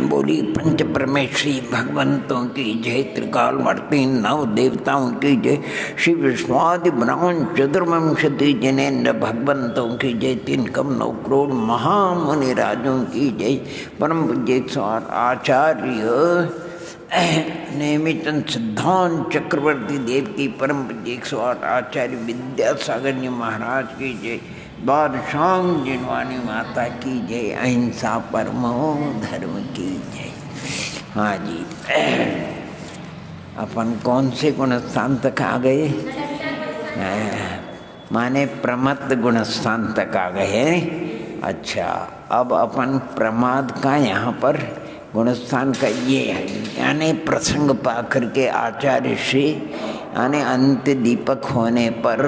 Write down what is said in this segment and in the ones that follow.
बोली पंच परमेश्वरी भगवंतों की जय, त्रिकालमूर्ति नव देवताओं की जय, श्री विश्वादि ब्राह्मण चतुर्विंशति जिनेन्द्र भगवंतों की जय, 3,9 करोड़ महामुनि राजों की जय, परम पूज्य 108 आचार्य नेमिचंद सिद्धांत चक्रवर्ती देव की, परम पूज्य 108 आचार्य विद्यासागर जी महाराज की जय, बादशांग जिनवानी माता की जय, अहिंसा परमो धर्म की जय। हाँ जी, अपन कौन से गुण स्थान तक आ गए? माने प्रमत्त गुण स्थान तक आ गए। अच्छा, अब अपन प्रमाद का यहाँ पर गुणस्थान का ये है, यानी प्रसंग पा करके आचार्य श्री यानी अंत्य दीपक होने पर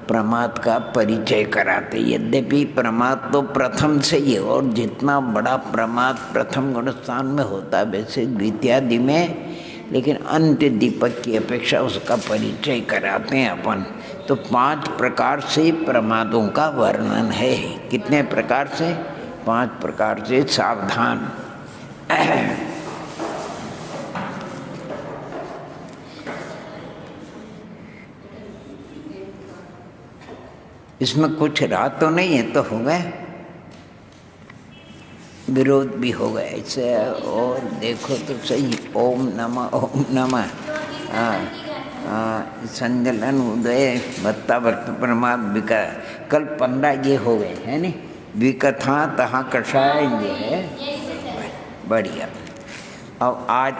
प्रमाद का परिचय कराते। यद्यपि प्रमाद तो प्रथम से ही, और जितना बड़ा प्रमाद प्रथम गुणस्थान में होता वैसे द्वितीयादि में, लेकिन अंत्य दीपक की अपेक्षा उसका परिचय कराते हैं अपन। तो 5 प्रकार से प्रमादों का वर्णन है। कितने प्रकार से? 5 प्रकार से। सावधान, इसमें कुछ रात तो नहीं है, तो हो गए, विरोध भी हो गए ऐसे। और देखो तो सही, ओम नमः संजलन उदय भत्ता भक्त प्रमाद विका, कल 15 ये हो गए है नी, विकथा तहा कषाय ये है। बढ़िया। अब आज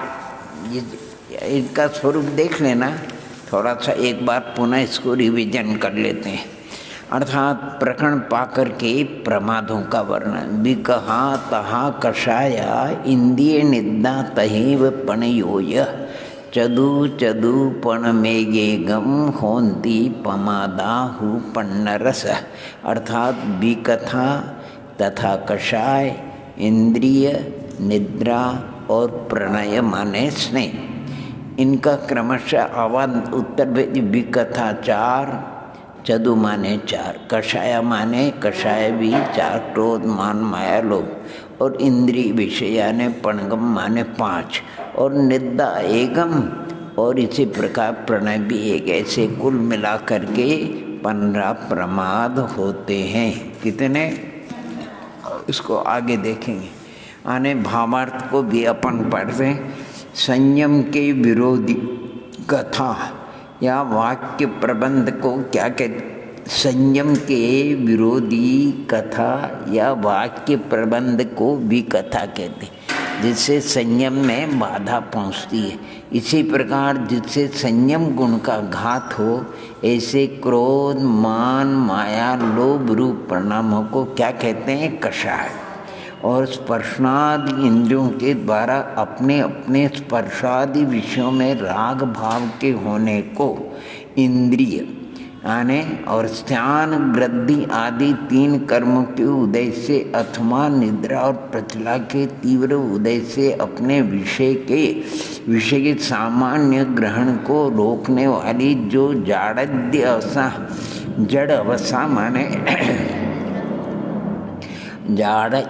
इनका स्वरूप देख लेना, थोड़ा सा एक बार पुनः इसको रिवीजन कर लेते हैं। अर्थात प्रकरण पाकर के प्रमादों का वर्णन। विकहा तहा कषाया इंद्रिय निद्दा तहेव पणयोय, चदु चदु पण मेगे गम होंती पमादाहु पन्नरस। अर्थात विकथा तथा कषाय, इंद्रिय, निद्रा और प्रणय माने स्नेह, इनका क्रमशः आवाज उत्तर भेदी। विकथा 4, चदु माने 4, कषाय माने कषाय भी 4, क्रोध मान माया लोभ, और इंद्रिय विषय यानी पणगम माने 5, और निद्रा एगम, और इसी प्रकार प्रणय भी एक। ऐसे कुल मिला करके 15 प्रमाद होते हैं। कितने? इसको आगे देखेंगे। आने भावार्थ को भी अपन पढ़ते हैं। संयम के विरोधी कथा या वाक्य प्रबंध को क्या कहते? संयम के विरोधी कथा या वाक्य प्रबंध को भी कथा कहते, जिससे संयम में बाधा पहुंचती है। इसी प्रकार जिससे संयम गुण का घात हो, ऐसे क्रोध मान माया लोभ रूप परिणामों को क्या कहते हैं? कषाय। और स्पर्शादि इंद्रियों के द्वारा अपने अपने स्पर्शादि विषयों में राग भाव के होने को इंद्रिय आने, और स्थान वृद्धि आदि 3 कर्मों के उदय से अथवा निद्रा और प्रचला के तीव्र उदय से अपने विषय के सामान्य ग्रहण को रोकने वाली जो जाड्य अवस्था, जड़ अवस्था माने जाड्य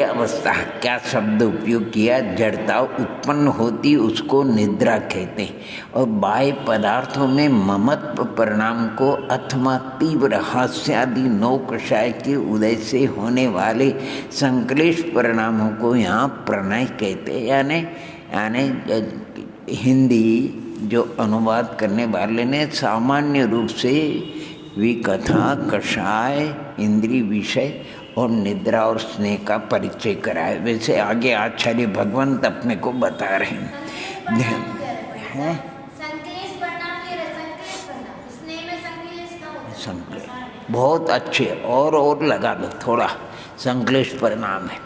अवस्था, क्या शब्द उपयोग किया? जड़ता उत्पन्न होती, उसको निद्रा कहते हैं। और बाह्य पदार्थों में ममत्व परिणाम को अथवा तीव्र हास्यादि 9 कषाय के उदय से होने वाले संक्लेश परिणामों को यहाँ प्रणय कहते हैं। यानी हिंदी जो अनुवाद करने वाले ने सामान्य रूप से विकथा, कषाय, इंद्रिय विषय और निद्रा और स्नेह का परिचय कराए। वैसे आगे आचार्य भगवंत अपने को बता रहे हैं। संक्लेश बहुत अच्छे, और लगा दो थोड़ा। संक्लेश परिणाम है,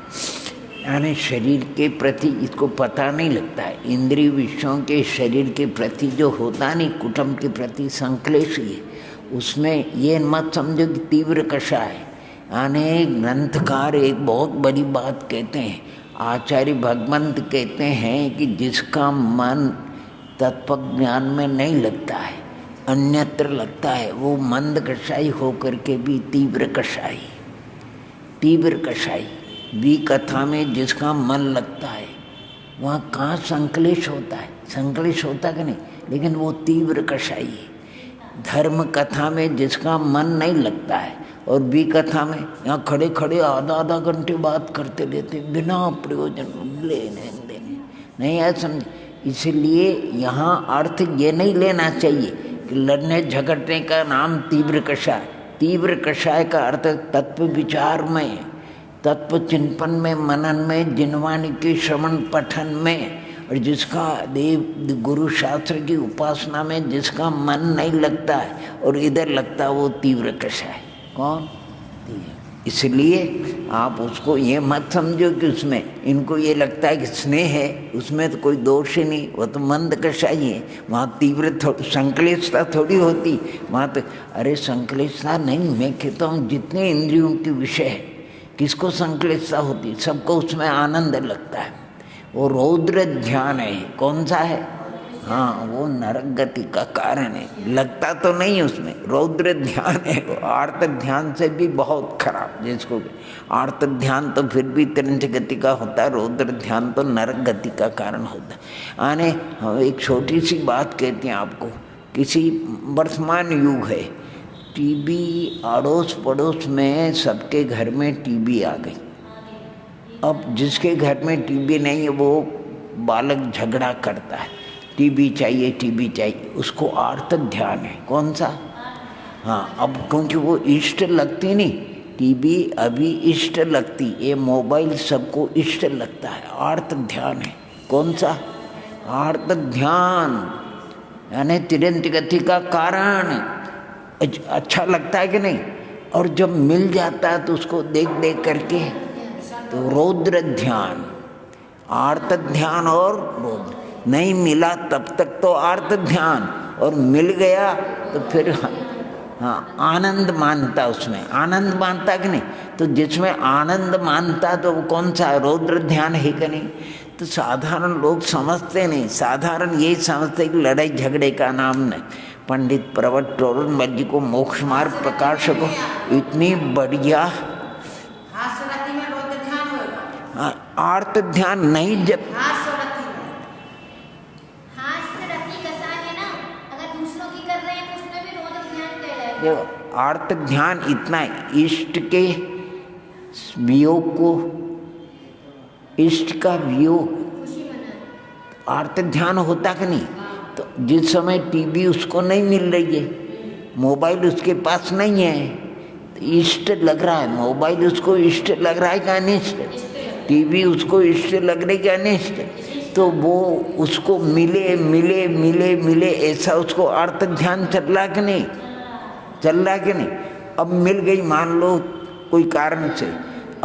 यानी शरीर के प्रति इसको पता नहीं लगता है। इंद्रिय विषयों के शरीर के प्रति जो होता नहीं, कुटुंब के प्रति संक्लेश ही है। उसमें ये मत समझो कि तीव्र कषाय। यानी ग्रंथकार एक बहुत बड़ी बात कहते हैं, आचार्य भगवंत कहते हैं कि जिसका मन तत्व ज्ञान में नहीं लगता है, अन्यत्र लगता है, वो मंद कषाई होकर के भी तीव्र कषाई विकथा में जिसका मन लगता है वहाँ कहाँ संक्लेश होता है, संक्लेश होता कि नहीं, लेकिन वो तीव्र कषाई है। धर्म कथा में जिसका मन नहीं लगता है और विकथा में यहाँ खड़े खड़े आधा आधा घंटे बात करते रहते बिना प्रयोजन लेने देने नहीं है, समझ। इसलिए यहाँ अर्थ ये नहीं लेना चाहिए कि लड़ने झगड़ने का नाम तीव्र कषाय। तीव्र कषाय का अर्थ तत्व विचार में, तत्व चिंतन में, मनन में, जिनवाणी के श्रवण पठन में, और जिसका देव गुरु शास्त्र की उपासना में जिसका मन नहीं लगता है और इधर लगता है, वो तीव्र कषाय। कौन? इसलिए आप उसको ये मत समझो कि उसमें इनको ये लगता है कि स्नेह है, उसमें तो कोई दोष ही नहीं, वो तो मंद कषाई है। वहाँ तीव्र संक्लेशता थोड़ी होती वहाँ तो। अरे संक्लेशता नहीं, मैं कहता हूँ जितने इंद्रियों के विषय है किसको संक्लेशता होती, सबको उसमें आनंद लगता है। वो रौद्र ध्यान है। कौन सा है? हाँ, वो नरक गति का कारण है। लगता तो नहीं उसमें, रौद्र ध्यान है वो। आर्त ध्यान से भी बहुत खराब जिसको। आर्त ध्यान तो फिर भी तिरंज गति का होता है, रौद्र ध्यान तो नरक गति का कारण होता है। आने हम एक छोटी सी बात कहते हैं आपको। किसी वर्तमान युग है, टीबी अड़ोस पड़ोस में सबके घर में टीबी आ गई। अब जिसके घर में टीबी नहीं है वो बालक झगड़ा करता है, टीबी चाहिए, टीबी चाहिए। उसको आर्त ध्यान है। कौन सा? हाँ, अब क्योंकि वो इष्ट लगती नहीं, टीबी अभी इष्ट लगती, ये मोबाइल सबको इष्ट लगता है। आर्त ध्यान है। कौन सा? आर्त ध्यान यानी तिरंत गति का कारण। अच्छा लगता है कि नहीं? और जब मिल जाता है तो उसको देख देख करके तो रौद्र ध्यान, आर्त ध्यान और रौद्र। नहीं मिला तब तक तो आर्त ध्यान, और मिल गया तो फिर हाँ आनंद मानता, उसमें आनंद मानता कि नहीं। तो जिसमें आनंद मानता तो वो कौन सा? रौद्र ध्यान है कि नहीं। तो साधारण लोग समझते नहीं, साधारण यही समझते कि लड़ाई झगड़े का नाम नहीं। पंडित प्रवट टोरनमल जी को मोक्ष मार्ग प्रकाशक को इतनी बढ़िया आर्त ध्यान नहीं। जब आर्त ध्यान इतना इष्ट के वियोग को, इष्ट का वियोग आर्त ध्यान होता कि नहीं। तो जिस समय टीवी उसको नहीं मिल रही है, मोबाइल उसके पास नहीं है, तो इष्ट लग रहा है। मोबाइल उसको इष्ट लग रहा है क्या अनिष्ट? टीवी उसको इष्ट लग रही क्या अनिष्ट? तो वो उसको मिले मिले मिले मिले ऐसा उसको आर्त ध्यान चल रहा कि नहीं? चल रहा कि नहीं? अब मिल गई मान लो कोई कारण से,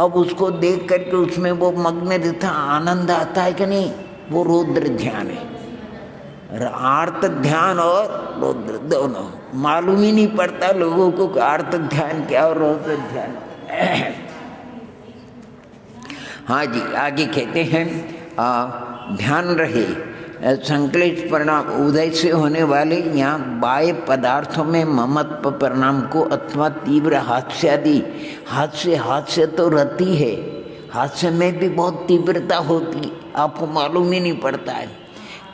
अब उसको देख करके उसमें वो मग्न रहता, आनंद आता है कि नहीं? वो रौद्र ध्यान है। आर्त ध्यान और रौद्र दोनों मालूम ही नहीं पड़ता लोगों को आर्त ध्यान क्या और रौद्र ध्यान। हाँ जी, आगे कहते हैं ध्यान रहे संक्लेश परिणाम उदय से होने वाले यहाँ बाह्य पदार्थों में ममत्व परिणाम को अथवा तीव्र हास्य तो रहती है, हास्य में भी बहुत तीव्रता होती, आपको मालूम ही नहीं पड़ता है।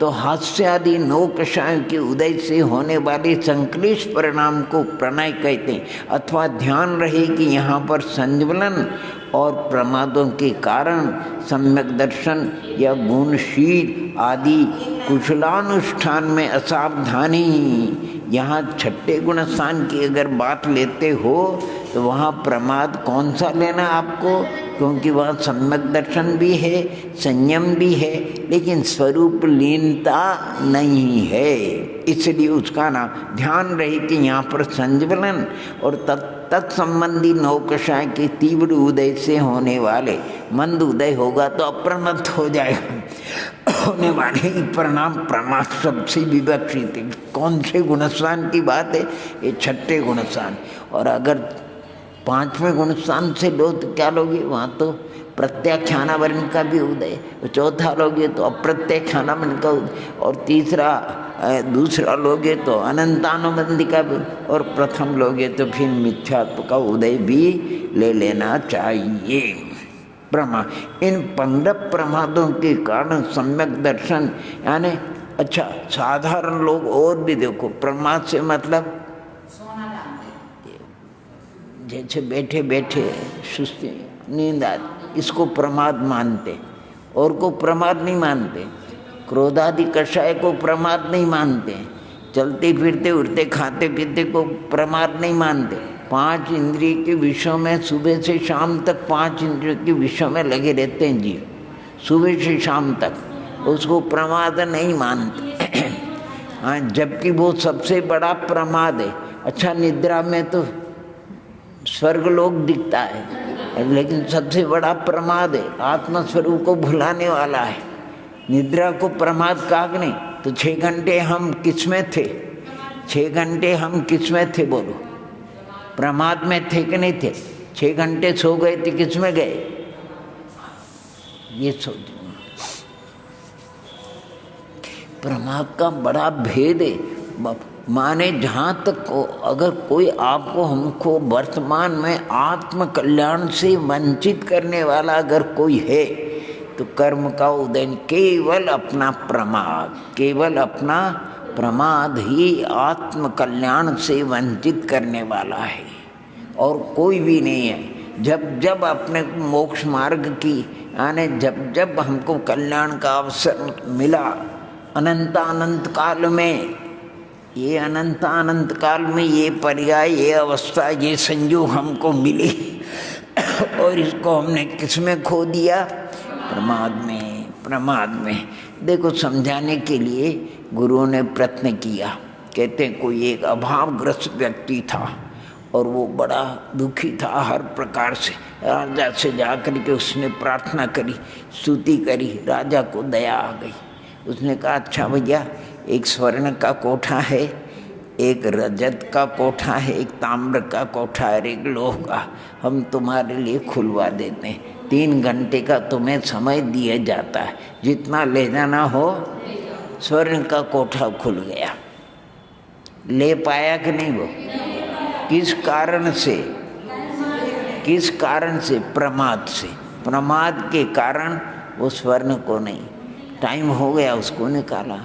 तो हास्य आदि नौ कषायों के उदय से होने वाले संक्लेश परिणाम को प्रणय कहते हैं। अथवा ध्यान रहे कि यहाँ पर संज्वलन और प्रमादों के कारण सम्यक दर्शन या गुणशील आदि कुशलानुष्ठान में असावधानी। यहाँ छठे गुण स्थान की अगर बात लेते हो तो वहाँ प्रमाद कौन सा लेना आपको, क्योंकि वहाँ सम्यक दर्शन भी है, संयम भी है, लेकिन स्वरूप लीनता नहीं है। इसलिए उसका नाम ध्यान रहे कि यहाँ पर संज्वलन और तत्संबंधी नौकषाय के तीव्र उदय से होने वाले, मंद उदय होगा तो अप्रमत्त हो जाएगा, होने वाले परिणाम प्रमाद सबसे विवक्षित है। कौन से गुणस्थान की बात है? ये छठे गुणस्थान। और अगर पांचवें गुणस्थान से लो तो क्या लोगे? वहाँ तो प्रत्याख्यानावरण का भी उदय, चौथा लोगे तो अप्रत्याख्यानावरण का उदय, और दूसरा लोगे तो अनंतानुबंधी का भी, और प्रथम लोगे तो फिर मिथ्यात्व का उदय भी ले लेना चाहिए। इन 15 प्रमादों के कारण सम्यक दर्शन, यानी अच्छा साधारण लोग और भी देखो, प्रमाद से मतलब जैसे बैठे बैठे सुस्ती नींद आती, इसको प्रमाद मानते, और को प्रमाद नहीं मानते। क्रोधादि कषाय को प्रमाद नहीं मानते, चलते फिरते उठते खाते पीते को प्रमाद नहीं मानते। 5 इंद्रिय के विषयों में सुबह से शाम तक 5 इंद्रियों के विषयों में लगे रहते हैं जीव, सुबह से शाम तक, उसको प्रमाद नहीं मानते। हाँ, जबकि वो सबसे बड़ा प्रमाद है। अच्छा, निद्रा में तो स्वर्गलोक दिखता है, लेकिन सबसे बड़ा प्रमाद है, आत्मस्वरूप को भुलाने वाला है। निद्रा को प्रमाद कहा कि नहीं? तो 6 घंटे हम किस में थे? 6 घंटे हम किस में थे बोलो? प्रमाद में थे कि नहीं थे? 6 घंटे सो गए थे, किस में गए? ये सोचो, प्रमाद का बड़ा भेद है। माने जहाँ तक अगर कोई आपको हमको वर्तमान में आत्म कल्याण से वंचित करने वाला अगर कोई है, तो कर्म का उदय केवल अपना प्रमाद, केवल अपना प्रमाद ही आत्म कल्याण से वंचित करने वाला है, और कोई भी नहीं है। जब जब अपने मोक्ष मार्ग की, यानी जब जब हमको कल्याण का अवसर मिला, अनंत काल में, ये अनंत काल में ये पर्याय, ये अवस्था, ये संयोग हमको मिली, और इसको हमने किस में खो दिया? प्रमाद में। देखो, समझाने के लिए गुरुओं ने प्रयत्न किया। कहते हैं कोई एक अभावग्रस्त व्यक्ति था और वो बड़ा दुखी था हर प्रकार से। राजा से जाकर के उसने प्रार्थना करी, स्तुति करी, राजा को दया आ गई। उसने कहा, अच्छा भैया, एक स्वर्ण का कोठा है, एक रजत का कोठा है, एक ताम्र का कोठा है, एक लोह का, हम तुम्हारे लिए खुलवा देते हैं। 3 घंटे का तुम्हें समय दिया जाता है, जितना ले जाना हो। स्वर्ण का कोठा खुल गया। ले पाया कि नहीं वो? किस कारण से? किस कारण से? प्रमाद से। प्रमाद के कारण वो स्वर्ण को नहीं, टाइम हो गया, उसको निकाला,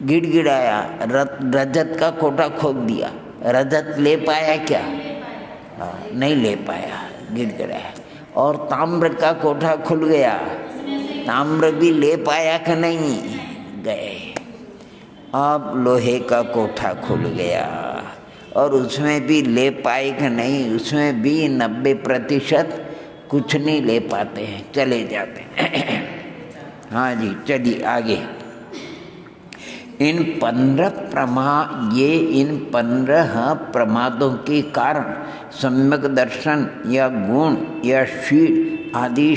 गिड़गिड़ाया, रजत का कोठा खोल दिया। रजत ले पाया क्या? नहीं ले पाया, गिड़गिड़ाया। और ताम्र का कोठा खुल गया, ताम्र भी ले पाया कि नहीं? गए। अब लोहे का कोठा खुल गया, और उसमें भी ले पाए कि नहीं? उसमें भी 90% कुछ नहीं ले पाते हैं, चले जाते हैं। हाँ जी, चलिए आगे। इन 15 प्रमादों के कारण सम्यक दर्शन या गुण या शील आदि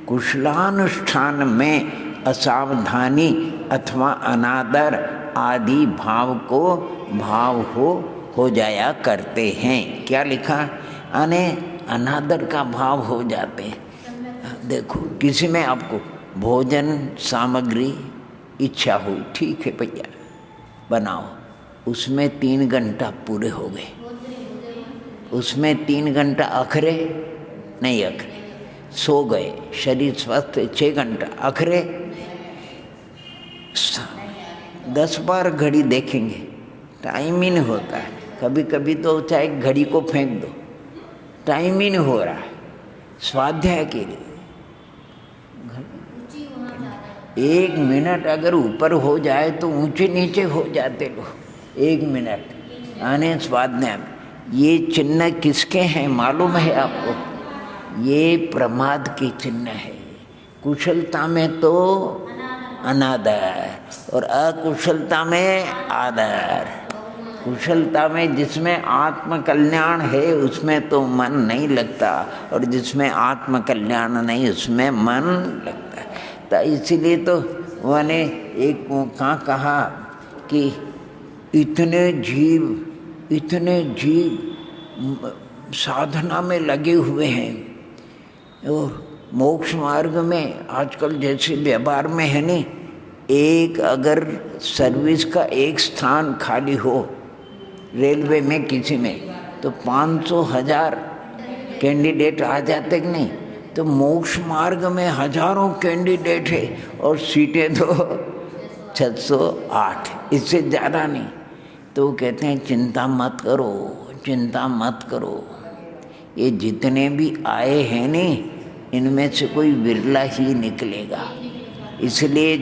कुशलानुष्ठान में असावधानी अथवा अनादर आदि भाव हो जाया करते हैं। क्या लिखा? अनादर का भाव हो जाते हैं। देखो, किसी में आपको भोजन सामग्री इच्छा हुई, ठीक है भैया बनाओ, उसमें 3 घंटा पूरे हो गए, उसमें 3 घंटा अखरे नहीं अखरे, सो गए, शरीर स्वस्थ, 6 घंटा अखरे। 10 बार घड़ी देखेंगे, टाइम ही नहीं होता है। कभी कभी तो चाहे घड़ी को फेंक दो, टाइम ही नहीं हो रहा है स्वाध्याय के लिए। 1 मिनट अगर ऊपर हो जाए तो ऊंचे नीचे हो जाते लोग। 1 मिनट आने स्वाध्याय में। ये चिन्ह किसके हैं मालूम है आपको? ये प्रमाद के चिन्ह है। कुशलता में तो अनादर और अकुशलता में आदर। कुशलता में जिसमें आत्म कल्याण है उसमें तो मन नहीं लगता, और जिसमें आत्म कल्याण नहीं उसमें मन लगता है। तो इसीलिए तो मैंने एक कहा कि इतने जीव साधना में लगे हुए हैं, और मोक्ष मार्ग में आजकल जैसे व्यवहार में है नहीं, एक अगर सर्विस का एक स्थान खाली हो रेलवे में किसी में, तो 500,000 कैंडिडेट आ जाते कि नहीं? तो मोक्ष मार्ग में हजारों कैंडिडेट है और सीटें तो 608, इससे ज़्यादा नहीं। तो कहते हैं चिंता मत करो, चिंता मत करो, ये जितने भी आए हैं ने इनमें से कोई विरला ही निकलेगा। इसलिए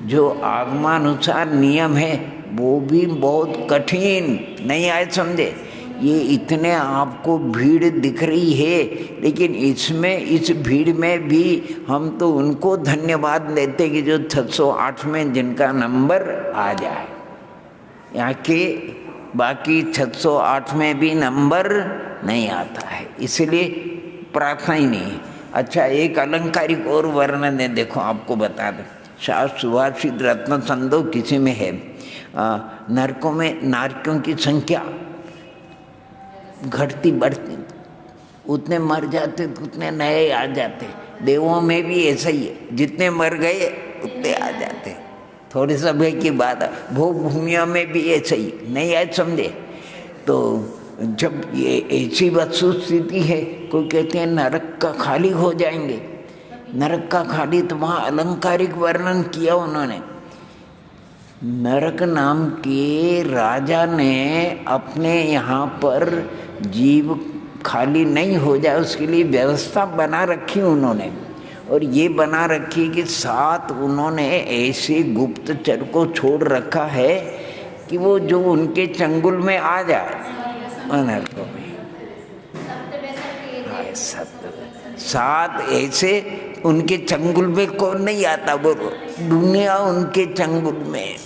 जो आगमानुसार नियम है वो भी बहुत कठिन नहीं आए, समझे। ये इतने आपको भीड़ दिख रही है, लेकिन इस भीड़ में भी हम तो उनको धन्यवाद देते कि जो 608 में जिनका नंबर आ जाए। यहाँ के बाकी 608 में भी नंबर नहीं आता है, इसलिए प्रार्थना ही नहीं है। अच्छा, एक अलंकारिक और वर्णन है, देखो आपको बता दें। शास्त्र सुभाषित रत्न संदो किसी में है, नरकों में नारकों की संख्या घटती बढ़ती, उतने मर जाते उतने नए आ जाते। देवों में भी ऐसा ही है, जितने मर गए उतने आ जाते। थोड़े समय की बात है, भोग भूमियों में भी ऐसा ही नहीं आए, समझे। तो जब ये ऐसी वस्तु स्थिति है, कोई कहते हैं नरक का खाली हो जाएंगे, नरक का खाली, तो वहाँ अलंकारिक वर्णन किया उन्होंने। नरक नाम के राजा ने अपने यहाँ पर जीव खाली नहीं हो जाए उसके लिए व्यवस्था बना रखी उन्होंने, और ये बना रखी कि साथ उन्होंने ऐसे गुप्तचर को छोड़ रखा है कि वो जो उनके चंगुल में आ जाए नरकों में। साथ ऐसे उनके चंगुल में कौन नहीं आता, वो दुनिया उनके चंगुल में।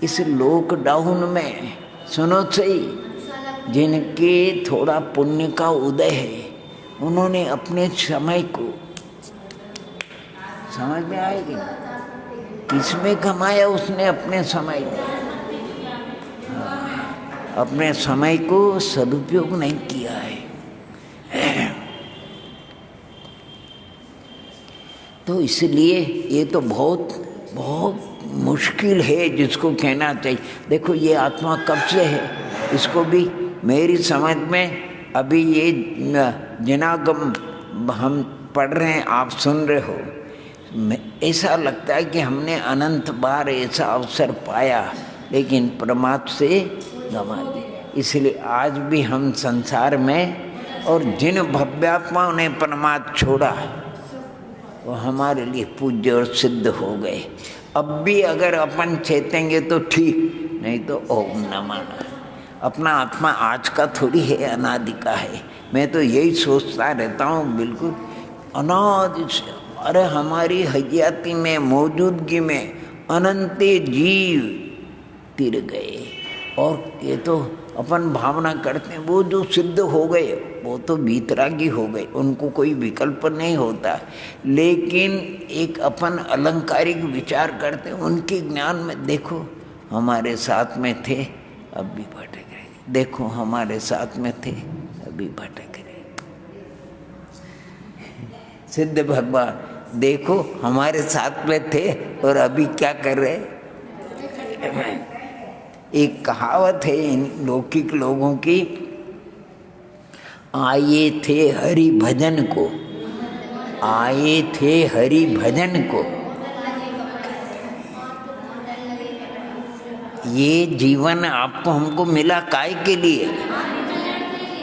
इस लॉकडाउन में सुनो सही, जिनके थोड़ा पुण्य का उदय है, उन्होंने अपने समय को, समझ में आएगी, किसमें कमाया उसने अपने समय को, अपने समय को सदुपयोग नहीं किया है। तो इसलिए ये तो बहुत बहुत मुश्किल है जिसको कहना चाहिए। देखो ये आत्मा कब से है, इसको भी मेरी समझ में अभी ये जिनागम हम पढ़ रहे हैं, आप सुन रहे हो, ऐसा लगता है कि हमने अनंत बार ऐसा अवसर पाया, लेकिन परमात्मा से गंवा दिया। इसलिए आज भी हम संसार में, और जिन भव्यात्माओं ने परमात्मा छोड़ा वो हमारे लिए पूज्य और सिद्ध हो गए। अब भी अगर अपन चेतेंगे तो ठीक, नहीं तो ओम नमः। अपना आत्मा आज का थोड़ी है, अनादि का है। मैं तो यही सोचता रहता हूँ, बिल्कुल अनादि से। अरे हमारी हयाती में, मौजूदगी में अनंत जीव तिर गए, और ये तो अपन भावना करते हैं वो जो सिद्ध हो गए वो तो वीतरागी हो गए, उनको कोई विकल्प नहीं होता। लेकिन एक अपन अलंकारिक विचार करते हैं, उनके ज्ञान में देखो हमारे साथ में थे अब भी भटक रहे, देखो हमारे साथ में थे अभी भटक रहे। सिद्ध भगवान देखो हमारे साथ में थे और अभी क्या कर रहे। एक कहावत है इन लौकिक लोगों की, आए थे हरि भजन को, आए थे हरि भजन को। ये जीवन आपको हमको मिला काय के लिए?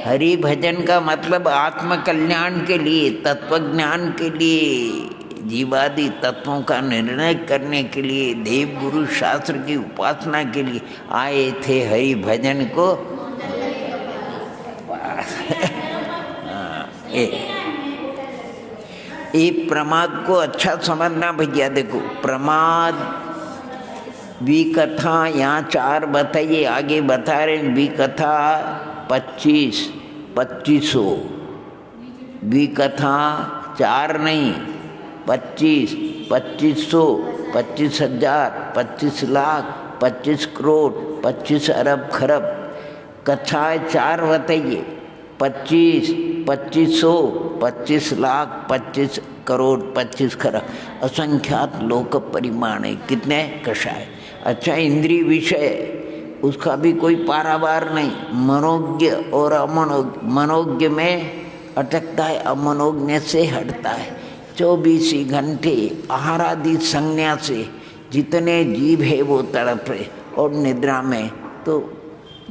हरि भजन का मतलब आत्म कल्याण के लिए, तत्व ज्ञान के लिए, जीवादि तत्वों का निर्णय करने के लिए, देव गुरु शास्त्र की उपासना के लिए आए थे हरि भजन को। ये प्रमाद को अच्छा समझना भैया। देखो प्रमाद विकथा यहाँ 4 बताइए, आगे बता रहे हैं विकथा 2500 विकथा 4 नहीं 25, 2500, 25,000, 25 लाख, 25 करोड़, 25 अरब खरब। कथाएँ 4 बताइए, 25, 2500, 25 लाख, 25 करोड़, 25 खरब, असंख्यात लोक परिमाण है। कितने कषाय। अच्छा इंद्रिय विषय उसका भी कोई पारावार नहीं। मनोज्ञ और अमनोज्ञ, मनोज्ञ में अटकता है, अमनोज्ञ से हटता है। 24 ही घंटे आहारादि संज्ञा से जितने जीव है वो तड़पे। और निद्रा में तो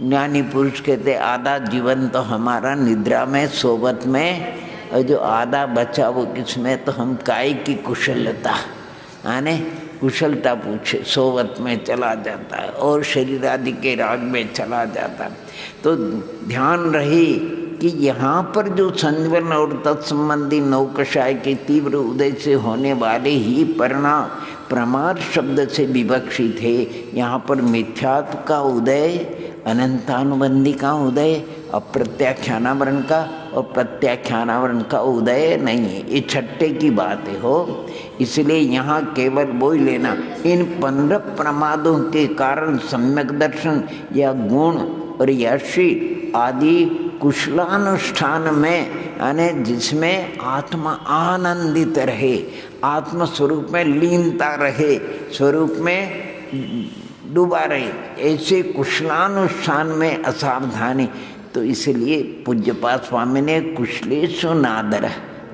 ज्ञानी पुरुष कहते आधा जीवन तो हमारा निद्रा में, सोबत में, और जो आधा बचा वो किसमें, तो हम काय की कुशलता आने कुशलता पूछे सोवत में चला जाता है और शरीर आदि के राग में चला जाता है। तो ध्यान रहे कि यहाँ पर जो संजवन और तत्संबंधी नौकषाय के तीव्र उदय से होने वाले ही परिणाम प्रमाद शब्द से विवक्षित है। यहाँ पर मिथ्यात्व का उदय, अनंतानुबंधी का उदय, अप्रत्याख्यानावरण का और प्रत्याख्यानावरण का उदय नहीं है। ये छठे की बात है हो। इसलिए यहाँ केवल वो ही लेना, इन 15 प्रमादों के कारण सम्यक दर्शन या गुण और यशी आदि कुशलानुष्ठान में यानी जिसमें आत्मा आनंदित रहे, आत्म स्वरूप में लीनता रहे, स्वरूप में डूबा रहे, ऐसे कुशलानुष्ठान में असावधानी। तो इसलिए पूज्यपाद स्वामी ने कुशलेश्वर नादर,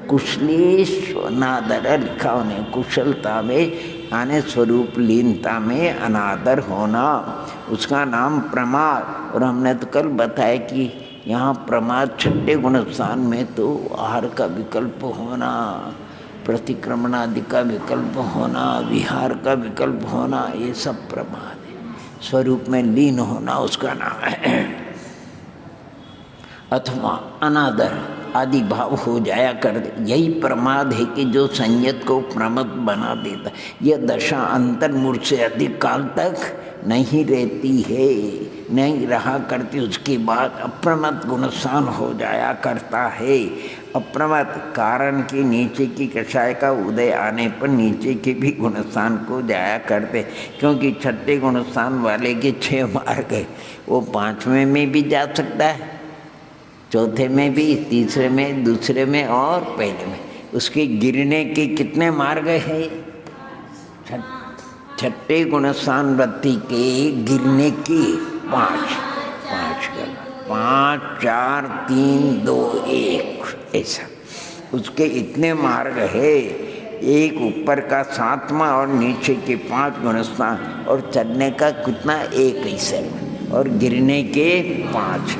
कुशलेश्वर नादर लिखा उन्हें। कुशलता में आने स्वरूप लीनता में अनादर होना, उसका नाम प्रमाद। और हमने तो कल बताया कि यहाँ प्रमाद छठे गुण स्थान में तो आहार का विकल्प होना, प्रतिक्रमण आदि का विकल्प होना, विहार का विकल्प होना, ये सब प्रमाद है। स्वरूप में लीन होना उसका नाम है। अथवा अनादर आदि भाव हो जाया कर दे, यही प्रमाद है कि जो संयत को प्रमद बना देता। यह दशा अंतर्मूर्ख से अधिक काल तक नहीं रहती है, नहीं रहा करती, उसके बाद अप्रमद गुणस्थान हो जाया करता है। अप्रमद कारण के नीचे की कषाय का उदय आने पर नीचे के भी गुणस्थान को जाया करते, क्योंकि छठे गुणस्थान वाले के 6 मार्ग है। वो 5वें में भी जा सकता है, चौथे में भी, तीसरे में, दूसरे में और पहले में। उसके गिरने के कितने मार्ग है? छठे गुणस्थान वृत्ति के गिरने के 5 5 4 3 2 1 ऐसा उसके इतने मार्ग है। एक ऊपर का 7वां और नीचे के 5 गुणस्थान, और चढ़ने का कितना? 1 ऐसा, और गिरने के 5।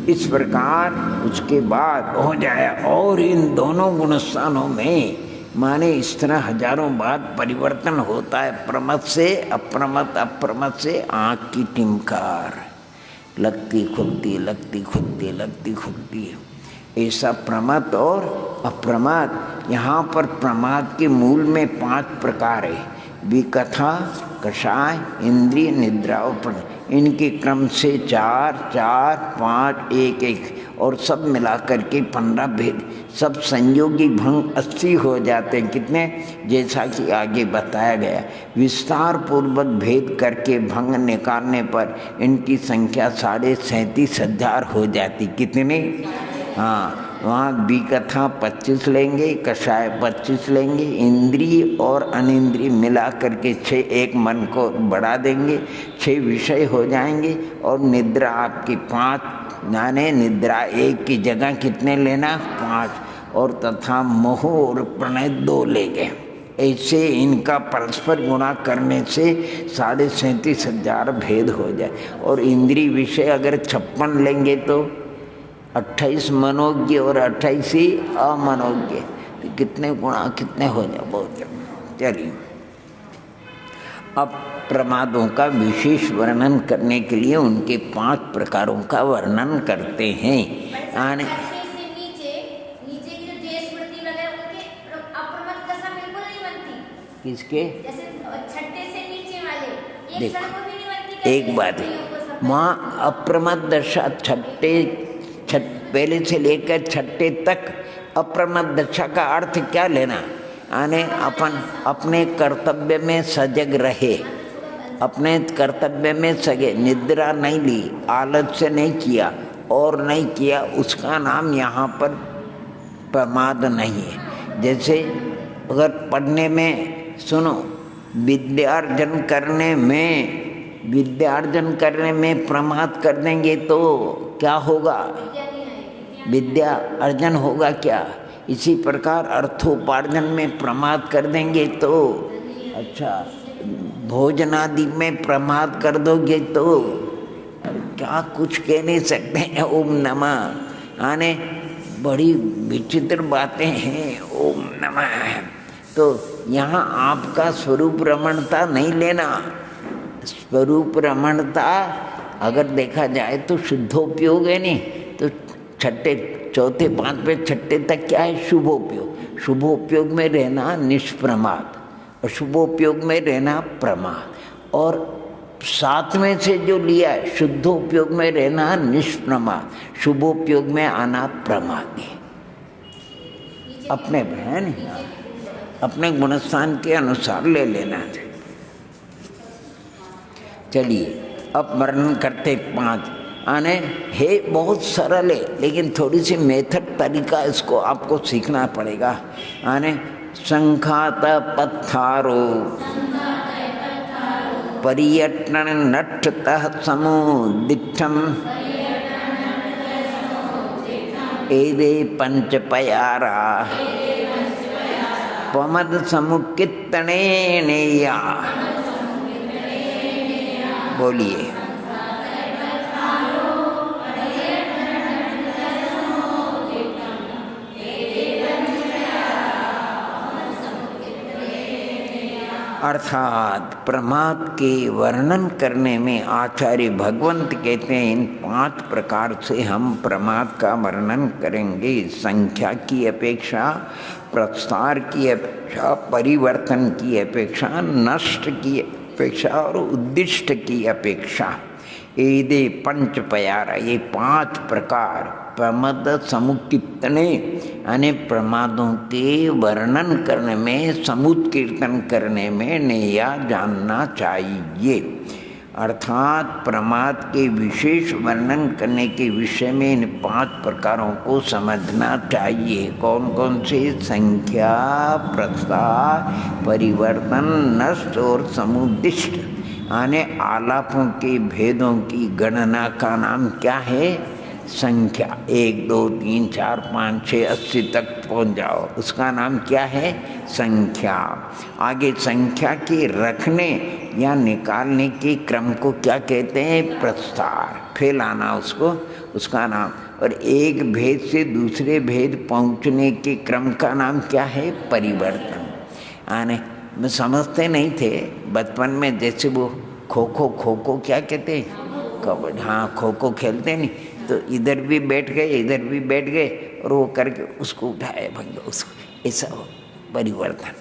इस प्रकार उसके बाद हो जाए। और इन दोनों गुणस्थानों में माने इस तरह हजारों बार परिवर्तन होता है, प्रमद से अप्रमद, अप्रमद से आँख की टिमकार, लगती खुलती, लगती खुलती, लगती खुलती, ऐसा प्रमद और अप्रमद। यहाँ पर प्रमाद के मूल में 5 प्रकार है, विकथा, कषाय, इंद्रिय, निद्रा और प्रणय। इनके क्रम से 4 4 5 1 1 और सब मिलाकर के 15 भेद, सब संयोगी भंग 80 हो जाते हैं। कितने? जैसा कि आगे बताया गया। विस्तार पूर्वक भेद करके भंग निकालने पर इनकी संख्या 37,500 हो जाती। कितने? हाँ, वहाँ विकथा 25 लेंगे, कषाय 25 लेंगे, इंद्रिय और अनिंद्रिय मिला करके 6 एक मन को बढ़ा देंगे, 6 विषय हो जाएंगे। और निद्रा आपकी 5, यानी निद्रा 1 की जगह कितने लेना? 5। और तथा मोह और प्रणय 2 लेंगे। ऐसे इनका परस्पर गुणा करने से 37,500 भेद हो जाए। और इंद्रिय विषय अगर 56 लेंगे तो 28 मनोज्ञ और 28 ही अमनोज्ञ, तो कितने गुणा कितने हो जाए? बहुत। चलिए, अब प्रमादों का विशेष वर्णन करने के लिए उनके 5 प्रकारों का वर्णन करते हैं। किसके? छठे से नीचे वाले एक बात है, वहाँ अप्रमद दशा पहले से लेकर छठे तक अप्रमद दशा का अर्थ क्या लेना? यानी अपने कर्तव्य में सजग रहे, अपने कर्तव्य में सगे, निद्रा नहीं ली, आलस्य नहीं किया और नहीं किया, उसका नाम यहाँ पर प्रमाद नहीं है। जैसे अगर पढ़ने में, सुनो, विद्यार्जन करने में प्रमाद कर देंगे तो क्या होगा? विद्या अर्जन होगा क्या? इसी प्रकार अर्थोपार्जन में प्रमाद कर देंगे तो, अच्छा भोजनादि में प्रमाद कर दोगे तो क्या कुछ कह नहीं सकते हैं। ओम नमः आने बड़ी विचित्र बातें हैं। ओम नमः तो यहाँ आपका स्वरूप रमणता नहीं लेना। स्वरूप रमणता अगर देखा जाए तो शुद्धोपयोग है नहीं, तो छठे चौथे पांचवें छठे तक क्या है? शुभोपयोग। शुभोपयोग में रहना निष्प्रमाद, अशुभोपयोग में रहना प्रमाद, और सातवें से जो लिया है शुद्धोपयोग में रहना निष्प्रमाद, शुभोपयोग में आना प्रमाद। अपने है नहीं, अपने गुणस्थान के अनुसार ले लेना चाहिए। चलिए अब वर्णन करते 5 आने है। बहुत सरल है लेकिन थोड़ी सी मेथड तरीका इसको आपको सीखना पड़ेगा। आने संखात पत्थारो पर्यटन नट्टतः समुदिष्टम एदे पंचपयारा पमद समुकितने नेया। बोलिए अर्थात प्रमाद के वर्णन करने में आचार्य भगवंत कहते हैं इन 5 प्रकार से हम प्रमाद का वर्णन करेंगे। संख्या की अपेक्षा, प्रसार की अपेक्षा, परिवर्तन की अपेक्षा, नष्ट की अपेक्षा और उद्दिष्ट की अपेक्षा। एदे पंचपयारा, ये 5 प्रकार प्रमद समुत्कीर्तने यानी प्रमादों के वर्णन करने में, समुत्कीर्तन करने में नया जानना चाहिए। अर्थात प्रमाद के विशेष वर्णन करने के विषय में इन 5 प्रकारों को समझना चाहिए। कौन कौन से? संख्या, प्रसार, परिवर्तन, नष्ट और समुद्दिष्ट। आने आलापों के भेदों की गणना का नाम क्या है? संख्या। 1 2 3 4 5 6 80 तक पहुंच जाओ, उसका नाम क्या है? संख्या। आगे संख्या के रखने या निकालने के क्रम को क्या कहते हैं? प्रस्तार। फैलाना उसको, उसका नाम। और एक भेद से दूसरे भेद पहुंचने के क्रम का नाम क्या है? परिवर्तन। आने में समझते नहीं थे बचपन में, जैसे वो खो खो क्या कहते हैं? कबड्डी। हाँ, खो खो खेलते नहीं तो इधर भी बैठ गए, इधर भी बैठ गए और वो करके उसको उठाए भंग, उसको ऐसा हो परिवर्तन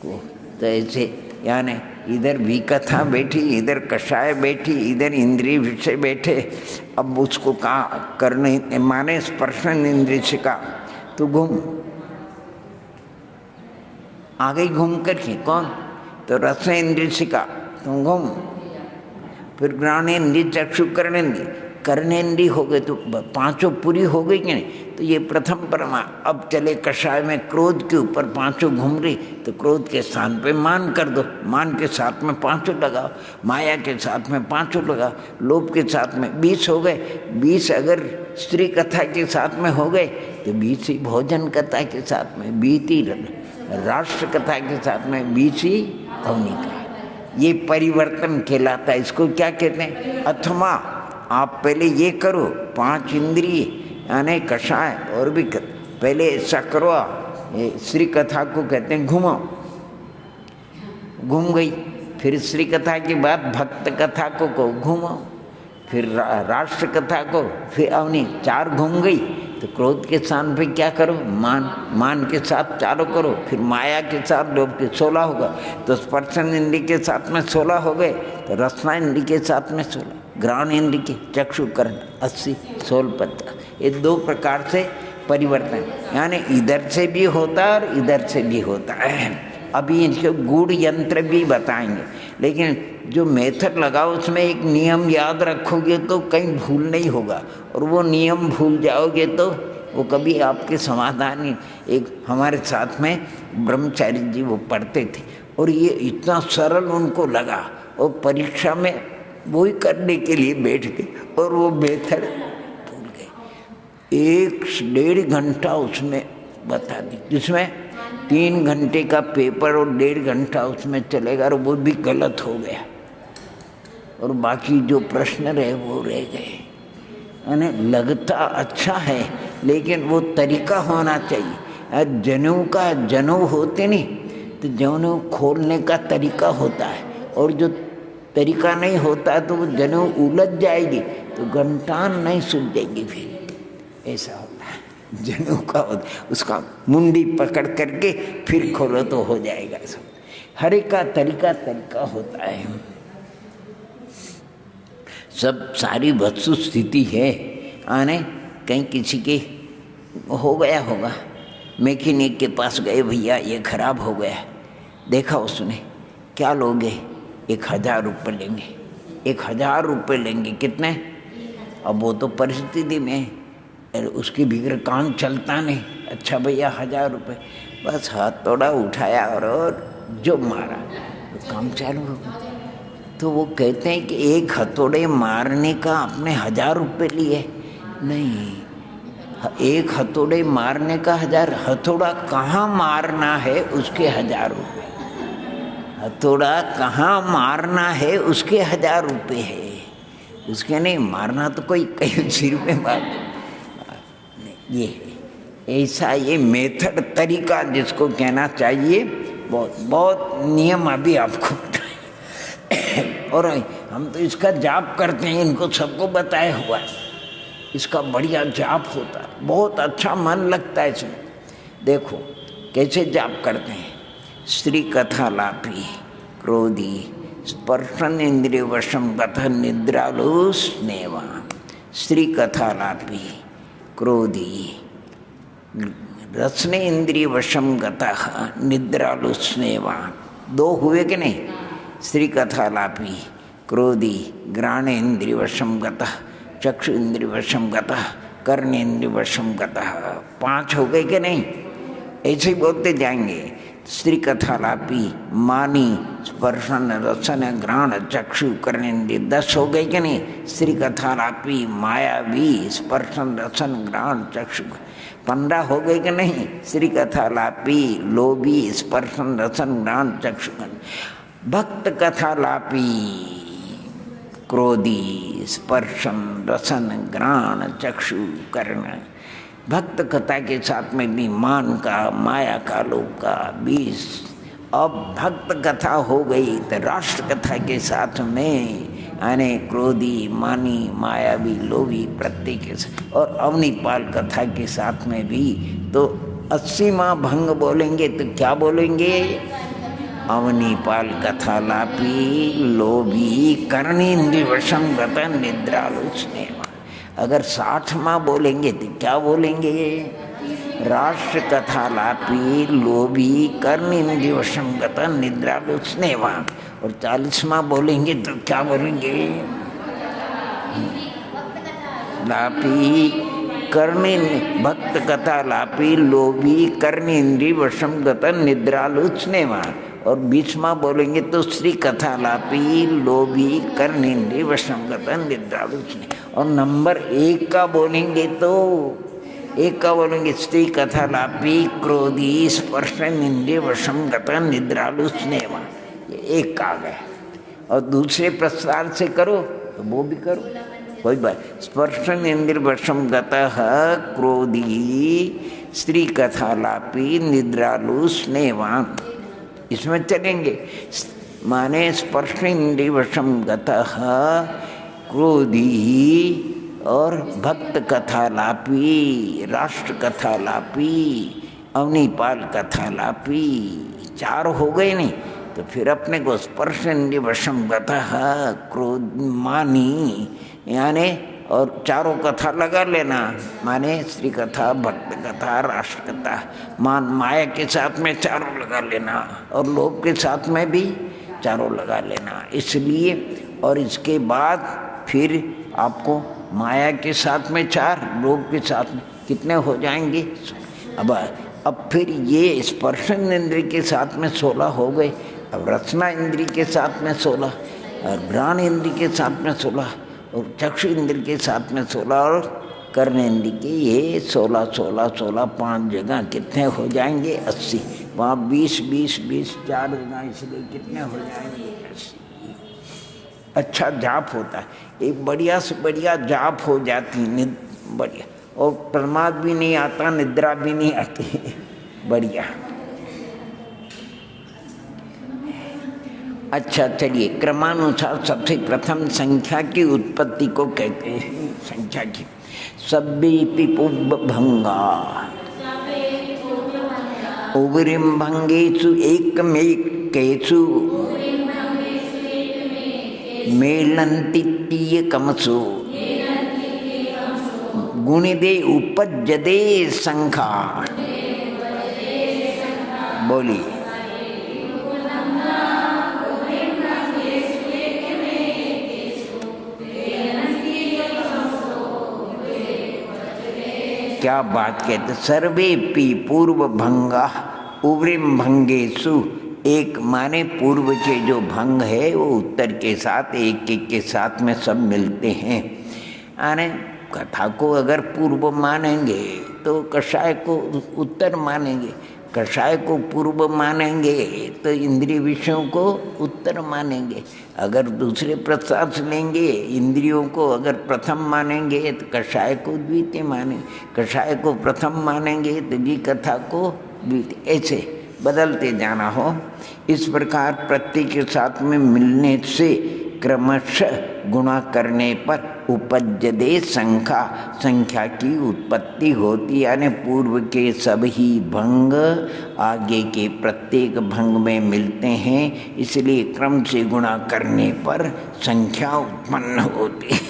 को। तो ऐसे यानी इधर विकथा बैठी, इधर कषाय बैठी, इधर इंद्रिय विषय बैठे। अब उसको कहाँ करने माने स्पर्शन इंद्रिय से का तो घूम आ गई, घूम करके कौन? तो रस इंद्रिय से का तुम घूम, फिर ग्रहण इंद्रिय, चक्षु कर्णेन्द्रिय हो गए तो 5 पूरी हो गई कि नहीं? तो ये प्रथम परमा। अब चले कषाय में क्रोध के ऊपर 5 घूम रही, तो क्रोध के स्थान पे मान कर दो, मान के साथ में 5 लगाओ, माया के साथ में 5 लगाओ, लोभ के साथ में 20 हो गए। 20 अगर स्त्री कथा के साथ में हो गए तो 20 ही भोजन कथा के साथ में, 20 ही राष्ट्र कथा के साथ में, 20 ही अवनी का। ये परिवर्तन कहलाता है। इसको क्या कहते हैं? अथवा आप पहले ये करो, 5 इंद्रिय यानी कषाय और भी पहले ऐसा करो। श्री कथा को कहते हैं घुमाओ, घूम गई। फिर श्री कथा के बाद भक्त कथा को घुमाओ, फिर राष्ट्र कथा को, फिर अवनी। 4 घूम गई तो क्रोध के स्थान पे क्या करो? मान के साथ 4 करो, फिर माया के साथ लोभ के 16 होगा। तो स्पर्शन इंद्रिय के साथ में 16 हो गए, तो रसना इंद्रिय के साथ में 16, घ्राण इंद्रिय के चक्षु कर्ण 80, 16 50। ये 2 प्रकार से परिवर्तन, यानी इधर से भी होता है और इधर से भी होता है। अभी इसको गूढ़ यंत्र भी बताएंगे, लेकिन जो मेथड लगाओ उसमें एक नियम याद रखोगे तो कहीं भूल नहीं होगा, और वो नियम भूल जाओगे तो वो कभी आपके समाधान नहीं। एक हमारे साथ में ब्रह्मचारी जी वो पढ़ते थे और ये इतना सरल उनको लगा, और परीक्षा में वही करने के लिए बैठ गए और वो मेथड भूल गए। 1-1.5 घंटा उसमें बता दी, जिसमें 3 घंटे का पेपर और 1.5 घंटा उसमें चलेगा और वो भी गलत हो गया और बाकी जो प्रश्न रहे वो रह गए। यानी लगता अच्छा है लेकिन वो तरीका होना चाहिए। जनेऊ का जनेऊ होते नहीं तो जनेऊ खोलने का तरीका होता है, और जो तरीका नहीं होता तो वो जनेऊ उलझ जाएगी तो गंटान नहीं सूझ जाएगी, फिर ऐसा होता है। जनेऊ का उसका मुंडी पकड़ करके फिर खोलो तो हो जाएगा सब। हर एक का तरीका होता है। सब सारी वस्तु स्थिति है। आने कहीं किसी के हो गया होगा, मैकेनिक के पास गए, भैया ये खराब हो गया, देखा उसने, क्या लोगे? 1000 रुपये लेंगे। 1000 रुपये लेंगे, कितने? अब वो तो परिस्थिति में उसके भीतर काम चलता नहीं। अच्छा भैया 1000 रुपये, बस हाथ थोड़ा उठाया और जो मारा तो काम चालू हो गया। तो वो कहते हैं कि एक हथौड़े मारने का आपने 1000 रुपये लिए? नहीं, एक हथौड़े मारने का 1000, हथौड़ा कहाँ मारना है उसके 1000 रुपये, हथौड़ा कहाँ मारना है उसके 1000 रुपये है, उसके नहीं मारना तो कोई कहीं सिर में मार। ये ऐसा ये मेथड तरीका जिसको कहना चाहिए, बहुत बहुत नियम अभी आपको और हम तो इसका जाप करते हैं, इनको सबको बताया हुआ है, इसका बढ़िया जाप होता है, बहुत अच्छा मन लगता है इसमें। देखो कैसे जाप करते हैं। स्त्री कथा लापी क्रोधी स्पर्शन इंद्रिय वशम कथा निद्रालु स्नेवा। स्त्री कथा लापी क्रोधी रसने इंद्रिय वशम गता निद्रालु स्नेवा। 2 हुए कि नहीं? स्त्री कथा लापी क्रोधी ग्राण इंद्रिय वशम गता चक्षु इंद्रिय वशम गता कर्ण इंद्रिय वशम गता। 5 हो गए कि नहीं? ऐसे ही बोलते जाएंगे। स्त्री कथा लापी मानी स्पर्शन रसन घ्राण चक्षु कर्ण इंद्रिय 10 हो गए कि नहीं? स्त्री कथा लापी मायावी स्पर्शन रसन घ्राण चक्षु 15 हो गए कि नहीं? स्त्री कथा लापी लोभी स्पर्शन रसन घ्राण चक्षु। भक्त कथा लापी क्रोधी स्पर्शन रसन घ्राण चक्षु कर्ण। भक्त कथा के साथ में भी मान का माया का लोभ का 20। अब भक्त कथा हो गई तो राष्ट्र कथा के साथ में यानी क्रोधी मानी मायावी लोभी प्रत्येक, और अवनिपाल कथा के साथ में भी तो 80वां भंग बोलेंगे तो क्या बोलेंगे? अवनिपाल कथा लापी लोभी कर्णेन्द्रिय वशम गता निद्रालु स्नेहा। अगर 60वां बोलेंगे तो क्या बोलेंगे? राष्ट्र कथा लापी लोभी कर्णेन्द्रिय वशम गता निद्रालु स्नेहा। और 40वां बोलेंगे तो क्या बोलेंगे? लापी कर्णे भक्त कथा लापी लोभी कर्णेन्द्रिय वशम गता निद्रालु स्नेहा। और 20वां बोलेंगे तो स्त्री कथा लापी लोभी कर्णेन्द्रिय वशम गता निद्रालु स्नेहा। और नंबर 1 का बोलेंगे तो 1 का बोलेंगे स्त्री कथा लापी क्रोधी स्पर्शन इंद्रिय वशम गता निद्रालु स्नेहा। ये 1 का आ गया। और दूसरे प्रस्तार से करो तो वो भी करो, कोई बात। स्पर्शन इंद्रिय वशम गता क्रोधी स्त्री कथा लापी निद्रालु स्नेहा, इसमें चलेंगे। माने स्पर्श इंद्रिय वशम गता क्रोधी और भक्त कथा लापी राष्ट्र कथा लापी अवनिपाल कथा लापी 4 हो गए नहीं? तो फिर अपने को स्पर्श इंद्रिय वशम गता क्रोध मानी यानी और 4 कथा लगा लेना, माने स्त्री कथा भक्त कथा राष्ट्र कथा मान माया के साथ में 4 लगा लेना और लोभ के साथ में भी 4 लगा लेना। इसलिए और इसके बाद फिर आपको माया के साथ में 4 लोभ के साथ में कितने हो जाएंगे? अब फिर ये स्पर्शन इंद्रिय के साथ में 16 हो गए। अब रचना इंद्रिय के साथ में 16 और घ्राण इंद्रिय के साथ में 16 और चक्षु इंद्रिय के साथ में 16 और कर्णेंद्र के ये 16 16 16 5 जगह कितने हो जाएंगे 80, वहाँ 20 20 20 4 जगह, इसलिए कितने हो जाएंगे 80। अच्छा जाप होता है, एक बढ़िया से बढ़िया जाप हो जाती, बढ़िया, और प्रमाद भी नहीं आता, निद्रा भी नहीं आती, बढ़िया। अच्छा चलिए, क्रमानुसार सबसे प्रथम संख्या की उत्पत्ति को कहते हैं, संख्या की सब्बेपि पूर्वभंगा उवरिम भंगेषु एकमेकेषु मेलन्तीयकमसु गुणिदे उपज्जते संख्या। बोलिए। क्या बात कहते, सर्वेपि पूर्व भंगा उवरिम भंगेषु, एक माने पूर्व के जो भंग है वो उत्तर के साथ एक एक के साथ में सब मिलते हैं। अरे कथा को अगर पूर्व मानेंगे तो कषाय को उत्तर मानेंगे, कषाय को पूर्व मानेंगे तो इंद्रिय विषयों को उत्तर मानेंगे। अगर दूसरे प्रसाद से लेंगे, इंद्रियों को अगर प्रथम मानेंगे तो कषाय को द्वितीय मानेंगे, कषाय को प्रथम मानेंगे तो भी कथा को द्वितीय, ऐसे बदलते जाना हो। इस प्रकार प्रत्येक के साथ में मिलने से क्रमशः गुणा करने पर उपज्जते संख्या, संख्या की उत्पत्ति होती, यानी पूर्व के सभी भंग आगे के प्रत्येक भंग में मिलते हैं, इसलिए क्रम से गुणा करने पर संख्या उत्पन्न होती है।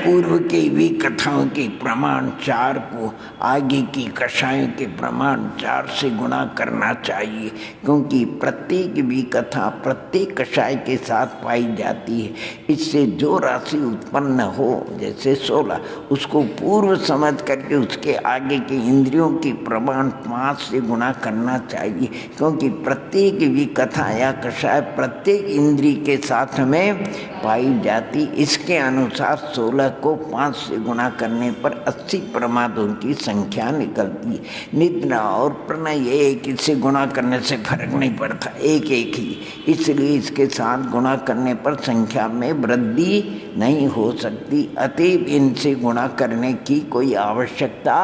पूर्व के भी कथाओं के प्रमाण 4 को आगे की कषायों के प्रमाण 4 से गुणा करना चाहिए, क्योंकि प्रत्येक भी कथा प्रत्येक कषाय के साथ पाई जाती है। इससे जो राशि उत्पन्न हो, जैसे 16, उसको पूर्व समझ करके उसके आगे के इंद्रियों की प्रमाण 5 से गुणा करना चाहिए, क्योंकि प्रत्येक भी कथा या कषाय प्रत्येक इंद्रिय के साथ में पाई जाती। इसके अनुसार 16 को 5 से गुणा करने पर 80 प्रमादों की संख्या निकलती है। निद्रा और प्रणय एक, इससे गुणा करने से फर्क नहीं पड़ता, एक एक ही, इसलिए इसके साथ गुणा करने पर संख्या में वृद्धि नहीं हो सकती, अतएव इनसे गुणा करने की कोई आवश्यकता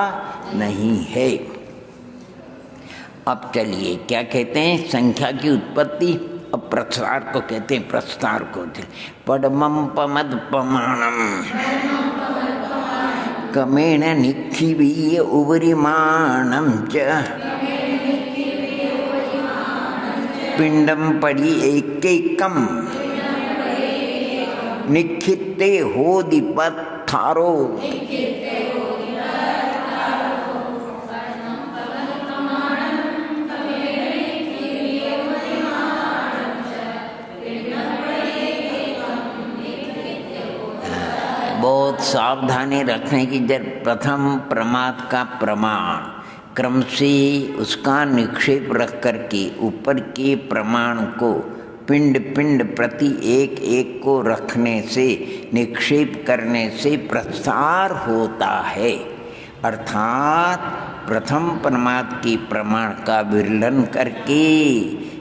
नहीं है। अब चलिए क्या कहते हैं, संख्या की उत्पत्ति। अब प्रसार को कहते हैं, प्रस्तार को पद्मम पमद पमाणम कमेण निक्षिवीय उवरिमाणम च पिंडम परि एकैकम निक्षिप्ते होदिपत्थारो। बहुत सावधानी रखने की जरूरत। प्रथम प्रमाद का प्रमाण क्रम से उसका निक्षेप रख करके ऊपर के प्रमाण को पिंड पिंड प्रति एक एक को रखने से, निक्षेप करने से प्रसार होता है। अर्थात प्रथम प्रमाद के प्रमाण का विरलन करके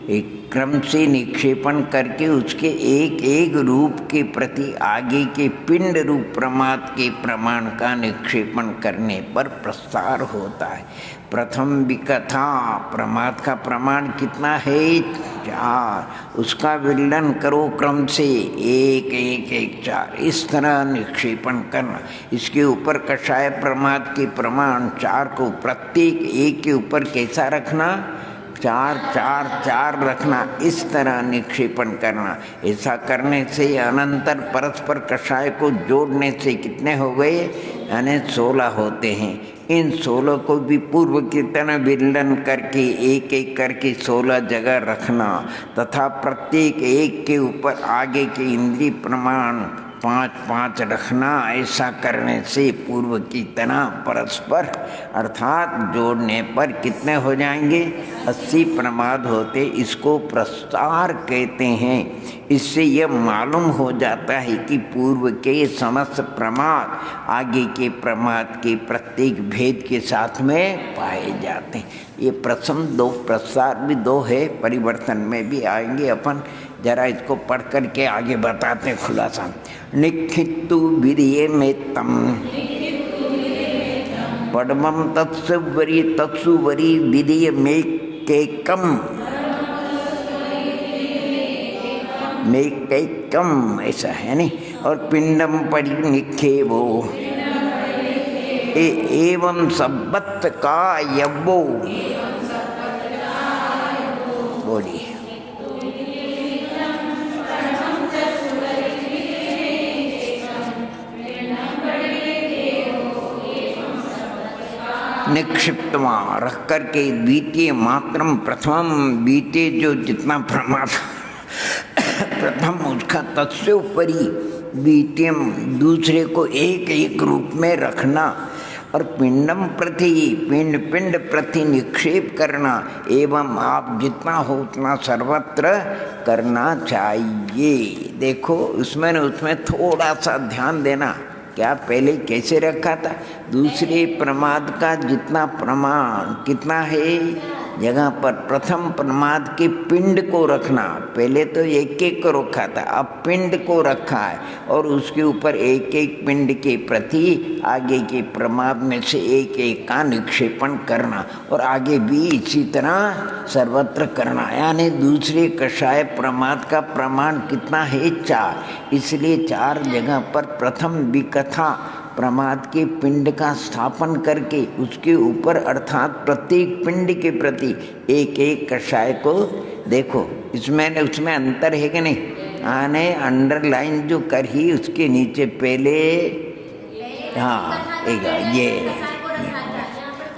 एक क्रम से निक्षेपण करके उसके एक एक रूप के प्रति आगे के पिंड रूप प्रमाद के प्रमाण का निक्षेपण करने पर प्रसार होता है। प्रथम विकथा प्रमाद का प्रमाण कितना है, 4, उसका विललन करो क्रम से 1 1 1 4, इस तरह निक्षेपण करना। इसके ऊपर कषाय प्रमाद के प्रमाण 4 को प्रत्येक एक के ऊपर कैसा रखना, 4 4 4 रखना, इस तरह निक्षेपण करना। ऐसा करने से अनंतर परस्पर कषाय को जोड़ने से कितने हो गए, यानी 16 होते हैं। इन 16 को भी पूर्व की तरह विललन करके एक एक करके 16 जगह रखना तथा प्रत्येक एक के ऊपर आगे के इंद्रिय प्रमाण 5 5 रखना। ऐसा करने से पूर्व की तरह परस्पर अर्थात जोड़ने पर कितने हो जाएंगे? 80 प्रमाद होते। इसको प्रस्तार कहते हैं। इससे यह मालूम हो जाता है कि पूर्व के समस्त प्रमाद आगे के प्रमाद के प्रत्येक भेद के साथ में पाए जाते हैं। ये प्रथम 2 प्रस्तार भी 2 है, परिवर्तन में भी आएंगे अपन। जरा इसको पढ़ करके आगे बताते हैं खुलासा। निखितु विधि में तम पद्मम तत्सुवरी तत्सुवरी विधि में केकम में केकम, ऐसा है नहीं। और पिंडम परि निखेवो एवं सबत का यवो। बोलिए। निक्षिप्तवा रख करके द्वितीय मात्रम प्रथम, बीते जो जितना प्रमाद प्रथम उसका तत्से ऊपरी द्वितीयम दूसरे को एक एक रूप में रखना। और पिंडम प्रति पिंड पिंड प्रति निक्षेप करना। एवं आप जितना हो उतना सर्वत्र करना चाहिए। देखो उसमें थोड़ा सा ध्यान देना। क्या पहले कैसे रखा था? दूसरे प्रमाद का जितना प्रमाण कितना है जगह पर प्रथम प्रमाद के पिंड को रखना। पहले तो एक एक को रखा था, अब पिंड को रखा है और उसके ऊपर एक एक पिंड के प्रति आगे के प्रमाद में से एक एक का निक्षेपण करना। और आगे भी इसी तरह सर्वत्र करना। यानी दूसरे कषाय प्रमाद का प्रमाण कितना है? 4। इसलिए 4 जगह पर प्रथम विकथा प्रमाद के पिंड का स्थापन करके उसके ऊपर अर्थात प्रत्येक पिंड के प्रति एक एक कषाय को देखो। इसमें उसमें अंतर है कि नहीं? आने अंडरलाइन जो कर ही उसके नीचे पहले हाँ ये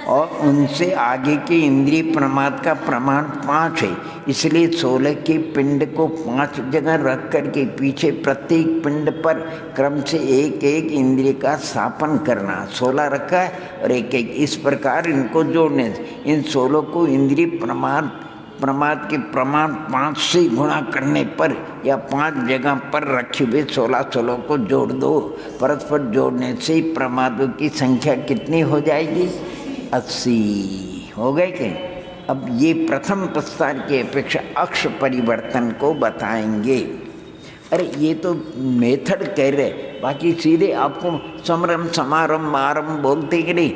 और उनसे आगे के इंद्रिय प्रमाद का प्रमाण 5 है। इसलिए 16 के पिंड को 5 जगह रख करके पीछे प्रत्येक पिंड पर क्रम से एक एक इंद्रिय का स्थापन करना। 16 रखा है और एक एक इस प्रकार इनको जोड़ने। इन 16 को इंद्रिय प्रमाद के प्रमाण 5 से गुणा करने पर या 5 जगह पर रखे हुए 16 को जोड़ दो। परस्पर जोड़ने से प्रमादों की संख्या कितनी हो जाएगी? 80 हो गए कि? अब ये प्रथम प्रस्तार की अपेक्षा अक्ष परिवर्तन को बताएंगे। अरे ये तो मेथड कह रहे, बाकी सीधे आपको समरम समारंभ आरंभ बोलते कि नहीं?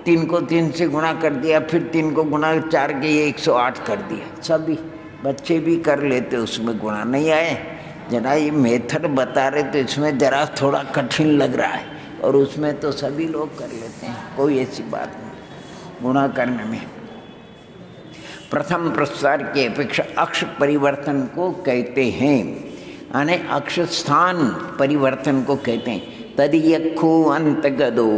3 को 3 से गुणा कर दिया, फिर 3 को गुणा 4 के 108 कर दिया। सभी बच्चे भी कर लेते, उसमें गुणा नहीं आए। जरा ये मेथड बता रहे तो इसमें जरा थोड़ा कठिन लग रहा है और उसमें तो सभी लोग कर लेते हैं, कोई ऐसी बात नहीं गुणा करने में। प्रथम प्रस्तार की अपेक्षा अक्ष परिवर्तन को कहते हैं, यानी अक्ष स्थान परिवर्तन को कहते हैं। तदियखो अंत गदो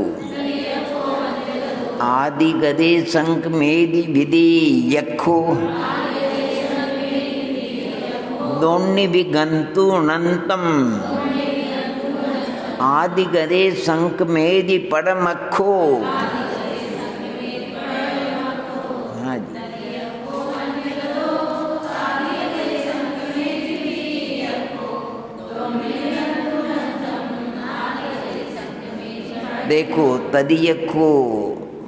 आदि गदे संक मेदि विधि यखो दोन्नि विगंतु अनंतम आदि गदे संक मेदि पड़मखो। देखो तदीयखो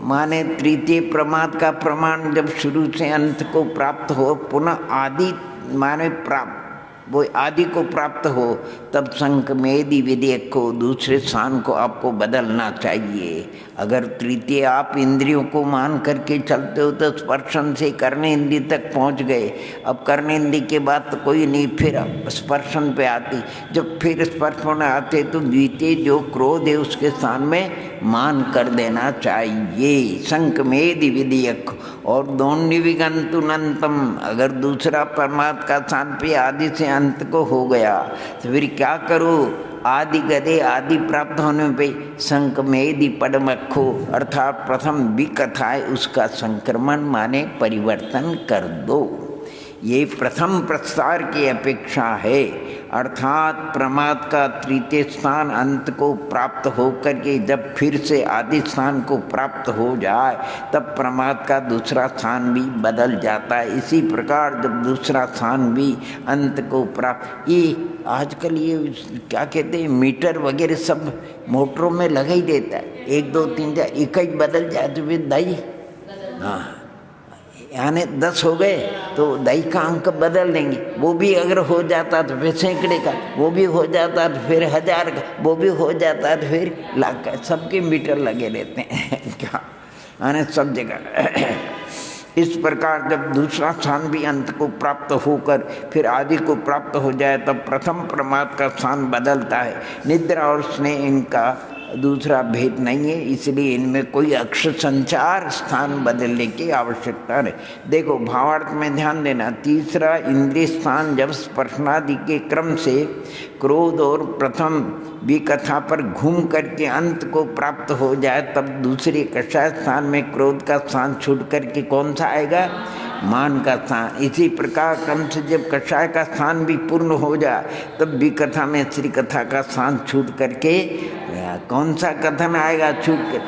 माने तृतीय प्रमाद का प्रमाण जब शुरू से अंत को प्राप्त हो, पुनः आदि माने प्राप्त वो आदि को प्राप्त हो, तब संकमेदि विधेयक को दूसरे स्थान को आपको बदलना चाहिए। अगर तृतीय आप इंद्रियों को मान करके चलते हो तो स्पर्शन से कर्णे इंद्रिय तक पहुंच गए। अब कर्णे इंद्रिय के बाद तो कोई नहीं, फिर स्पर्शन पे आती। जब फिर स्पर्श होने आते तो द्वितीय जो क्रोध है उसके स्थान में मान कर देना चाहिए। संकमेदि विधेयक और दोन्नि विगंतुनंतम, अगर दूसरा परमात्मा का स्थान पे आदि से अंत को हो गया तो फिर क्या करो? आदि गदे आदि प्राप्त होने पे संकमेदि पडमखो अर्थात प्रथम विकथा है उसका संक्रमण माने परिवर्तन कर दो। ये प्रथम प्रस्तार की अपेक्षा है, अर्थात प्रमाद का तृतीय स्थान अंत को प्राप्त होकर के जब फिर से आदि स्थान को प्राप्त हो जाए तब प्रमाद का दूसरा स्थान भी बदल जाता है। इसी प्रकार जब दूसरा स्थान भी अंत को प्राप्त, ये आजकल ये क्या कहते हैं मीटर वगैरह सब मोटरों में लगा ही देता है, 1 2 3 4 एक ही बदल जाए तो फिर दाई, हाँ यानी 10 हो गए तो दाई का अंक बदल देंगे, वो भी अगर हो जाता तो फिर सैकड़े का, वो भी हो जाता तो फिर 1000 का, वो भी हो जाता तो फिर लाख का, सबके मीटर लगे रहते हैं क्या, यानी सब जगह। इस प्रकार जब दूसरा स्थान भी अंत को प्राप्त होकर फिर आदि को प्राप्त हो जाए तब प्रथम प्रमाद का स्थान बदलता है। निद्रा और स्नेह इनका दूसरा भेद नहीं है, इसलिए इनमें कोई अक्षर संचार स्थान बदलने की आवश्यकता नहीं। देखो भावार्थ में ध्यान देना, तीसरा इंद्रिय स्थान जब स्पर्शनादि के क्रम से क्रोध और प्रथम विकथा पर घूम करके अंत को प्राप्त हो जाए तब दूसरे कषाय स्थान में क्रोध का स्थान छूट करके कौन सा आएगा, मान का स्थान। इसी प्रकार क्रम से जब कषाय का स्थान भी पूर्ण हो जाए तब विकथा में श्री कथा का स्थान छूट करके कौन सा कथन आएगा, छूट कर,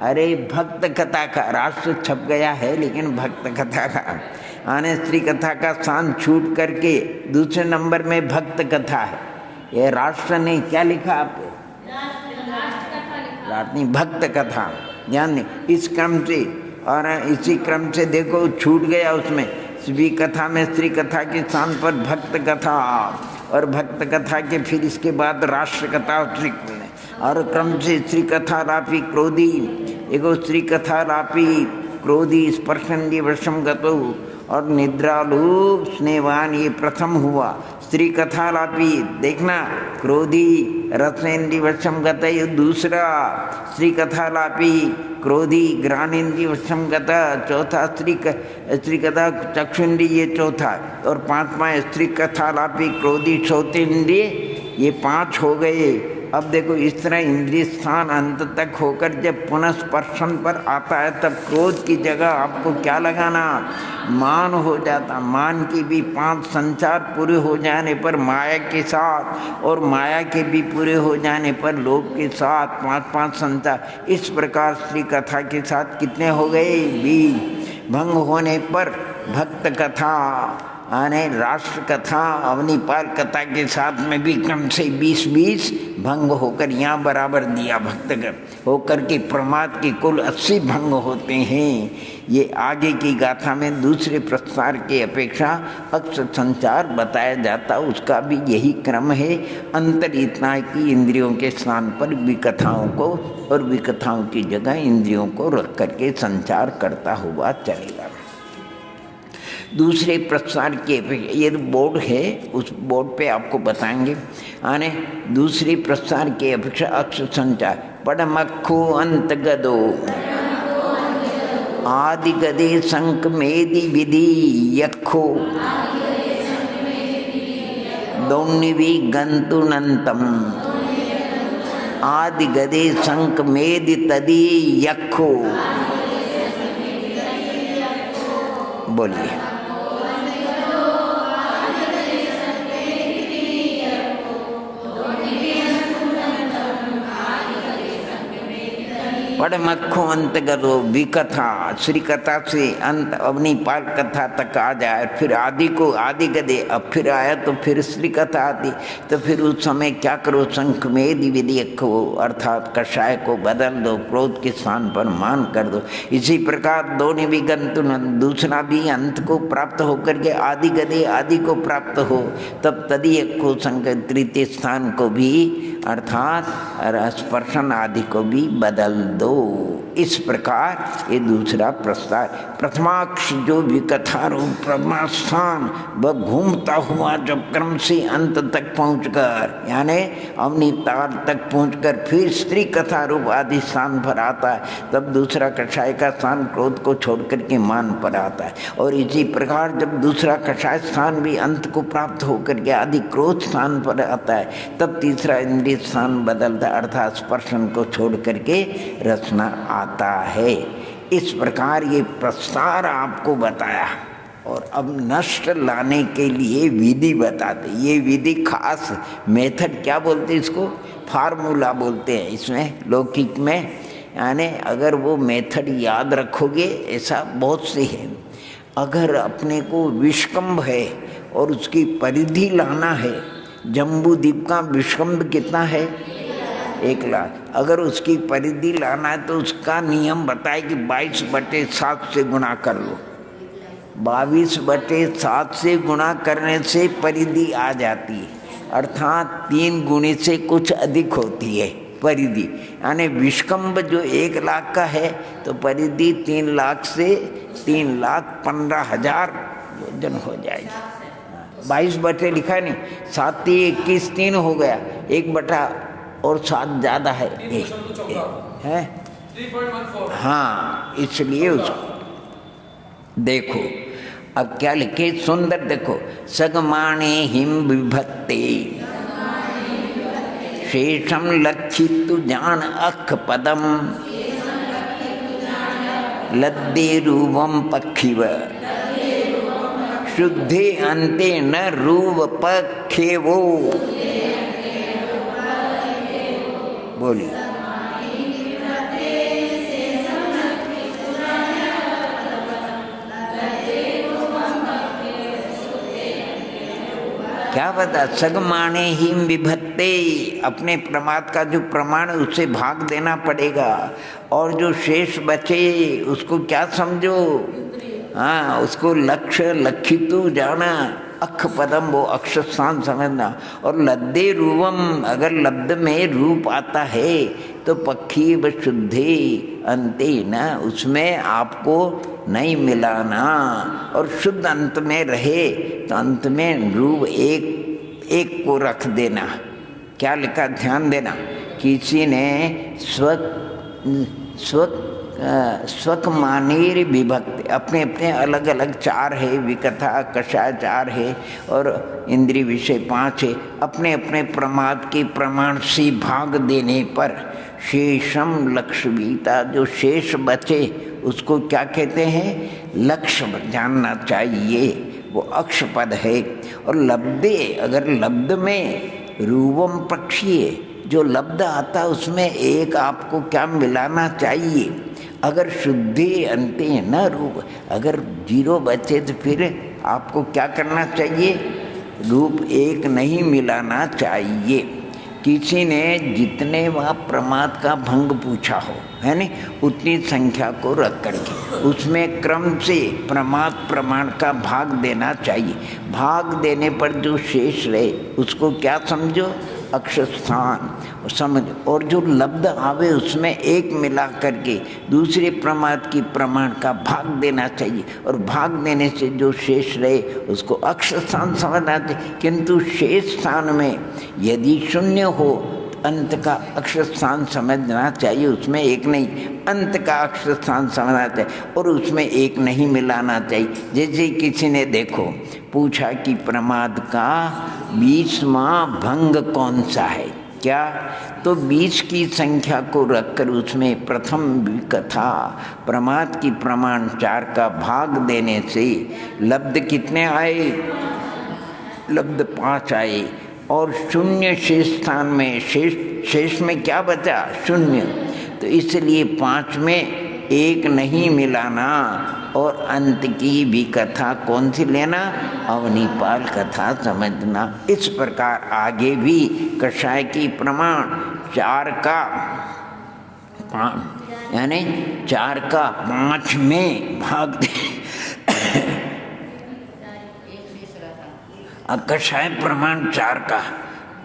अरे भक्त कथा का, राष्ट्र छप गया है लेकिन भक्त कथा का आने श्री कथा का स्थान छूट करके दूसरे नंबर में भक्त कथा है। ये राष्ट्र ने क्या लिखा आपको, राष्ट्र भक्त कथा, ध्यान दें इस क्रम से। और इसी क्रम से देखो छूट गया उसमें श्री कथा में श्री कथा के स्थान पर भक्त कथा, और भक्त कथा के फिर इसके बाद राष्ट्र कथा और क्रम से श्री कथा रापी क्रोधी, एगो श्री कथा रापी क्रोधी स्पर्शंदी वशम गतो और निद्रालु स्नेहवान, ये प्रथम हुआ। स्त्री कथा रापी देखना क्रोधी रत्नेन्द्री वशम गत, ये दूसरा। स्त्री कथा रापी क्रोधी ग्राणेन्द्री वशम गत, चौथा। स्त्री कथा चक्षुन्द्री, ये चौथा। और पांचवा स्त्री कथा रापी क्रोधी श्रोतेन्द्रिय, ये 5 हो गए। अब देखो इस तरह इंद्रिय स्थान अंत तक होकर जब पुनः स्पर्शन पर आता है तब क्रोध की जगह आपको क्या लगाना, मान हो जाता। मान की भी 5 संचार पूरे हो जाने पर माया के साथ, और माया के भी पूरे हो जाने पर लोभ के साथ 5-5 संचार। इस प्रकार श्री कथा के साथ कितने हो गए, 20। भंग होने पर भक्त कथा आने राष्ट्र कथा अवनीपाल कथा के साथ में भी क्रम से 20-20 भंग होकर यहाँ बराबर दिया भक्तगण होकर के प्रमाद के कुल 80 भंग होते हैं। ये आगे की गाथा में दूसरे प्रस्तार के अपेक्षा अक्षर संचार बताया जाता, उसका भी यही क्रम है। अंतर इतना है कि इंद्रियों के स्थान पर विकथाओं को और विकथाओं की जगह इंद्रियों को रख करके संचार करता हुआ चलेगा। दूसरे प्रसार के ये बोर्ड है, उस बोर्ड पे आपको बताएंगे आने। दूसरे प्रसार के अपेक्षा अक्षर संचार पड़मक्खो अंत गदो आदि गदे संक मेदि विधि यक्षो दौन्निवि गंतुनंतम आदि गदे संक मेदि तदी यक्षो। बोलिए पड़मक्खो अंत गदो विकथा, श्री कथा से अंत अवनीपाल कथा तक आ जाए, फिर आदि को आदि गदे, अब फिर आया तो फिर श्री कथा आती, तो फिर उस समय क्या करो, शंख में विधेयक हो अर्थात कषाय को बदल दो, क्रोध के स्थान पर मान कर दो। इसी प्रकार दोनों भी गंतु दूसरा भी अंत को प्राप्त होकर के आदि गदे आदि को प्राप्त हो, तब तदीयक को संग तृतीय स्थान को भी अर्थात स्पर्शन आदि को भी बदल दो। इस प्रकार ये दूसरा प्रस्ताव। प्रथमाक्ष जो विकथा रूप प्रमास्थान वह घूमता हुआ जब क्रम से अंत तक पहुंचकर यानी अवनीताल तक पहुंचकर फिर स्त्री कथा रूप आदि स्थान पर आता है, तब दूसरा कषाय का स्थान क्रोध को छोड़ करके मान पर आता है। और इसी प्रकार जब दूसरा कषाय स्थान भी अंत को प्राप्त होकर के आदि क्रोध स्थान पर आता है, तब तीसरा इंद्रिय स्थान बदलता अर्थात स्पर्शन को छोड़ करके रचना आता है। इस प्रकार ये प्रस्तार आपको बताया और अब नष्ट लाने के लिए विधि बताते। ये विधि खास मेथड क्या बोलते हैं इसको, फार्मूला बोलते हैं इसमें लौकिक में। यानी अगर वो मेथड याद रखोगे, ऐसा बहुत से है। अगर अपने को विष्कंभ है और उसकी परिधि लाना है, जम्बू द्वीप का विष्कंभ कितना है, 1 लाख। अगर उसकी परिधि लाना है तो उसका नियम बताए कि 22/7 से गुणा कर लो। 22/7 से गुणा करने से परिधि आ जाती है, अर्थात 3 गुणे से कुछ अधिक होती है परिधि। यानी विष्कंभ जो 1 लाख का है तो परिधि 3 लाख से 3,15,000 योजन हो जाएगी। 22 बटे लिखा है नहीं, 7 × 21 3 हो गया, 1/7 ज़्यादा है, है 3.14। हाँ, इसलिए उसको देखो। अब क्या लिखे, सुंदर देखो, सगमाणे हिम विभत्ते शेषम लक्षितु जान अख पदम लद्दे रूपम पक्षिव शुद्धे अंते न रूप पक्षे वो। बोलिए, क्या बता, सगमाणे हिम विभत्ते, अपने प्रमाद का जो प्रमाण उससे भाग देना पड़ेगा। और जो शेष बचे उसको क्या समझो, हाँ, उसको लक्ष्य लक्षितु जाना, अख पदम वो अक्षर स्थान समझना। और लद्दे रूपम, अगर लब्ध में रूप आता है तो पक्षी व शुद्धे अंते न, उसमें आपको नहीं मिलाना। और शुद्ध अंत में रहे तो अंत में रूप एक को रख देना। क्या लिखा, ध्यान देना। किसी ने स्वक मानेर विभक्त, अपने अपने अलग अलग 4 है, विकथा कषाय 4 है और इंद्रिय विषय 5 है। अपने अपने प्रमाद के प्रमाण से भाग देने पर शेषम लक्ष्यवीता, जो शेष बचे उसको क्या कहते हैं, लक्ष्य जानना चाहिए, वो अक्ष पद है। और लब्धे, अगर लब्ध में रूपम पक्षी है, जो लब्ध आता उसमें एक आपको क्या मिलाना चाहिए। अगर शुद्धि अंते न रूप, अगर 0 बचे तो फिर आपको क्या करना चाहिए, रूप 1 नहीं मिलाना चाहिए। किसी ने जितने वह प्रमाद का भंग पूछा हो, है नहीं, उतनी संख्या को रख करके उसमें क्रम से प्रमाद प्रमाण का भाग देना चाहिए। भाग देने पर जो शेष रहे उसको क्या समझो, अक्षर स्थान समझ। और जो लब्ध आवे उसमें 1 मिला करके दूसरे प्रमाद की प्रमाण का भाग देना चाहिए। और भाग देने से जो शेष रहे उसको अक्षर स्थान समझना चाहिए। किंतु शेष स्थान में यदि 0 हो अंत का अक्षर स्थान समझना चाहिए, उसमें 1 नहीं, अंत का अक्षर स्थान समझना चाहिए और उसमें 1 नहीं मिलाना चाहिए। जैसे किसी ने देखो पूछा कि प्रमाद का 20वां भंग कौन सा है, क्या, तो 20 की संख्या को रखकर उसमें प्रथम विकथा प्रमाद की प्रमाण 4 का भाग देने से लब्ध कितने आए, लब्ध 5 आए। और 0 शेष स्थान में, शेष में क्या बचा, 0, तो इसलिए 5 में 1 नहीं miलाना और अंत की भी कथा कौन सी लेना, अवनीपाल कथा समझना। इस प्रकार आगे भी कषाय की प्रमाण 4 का 5 यानी 4 का 5 में भाग दे। कषाय प्रमाण 4 का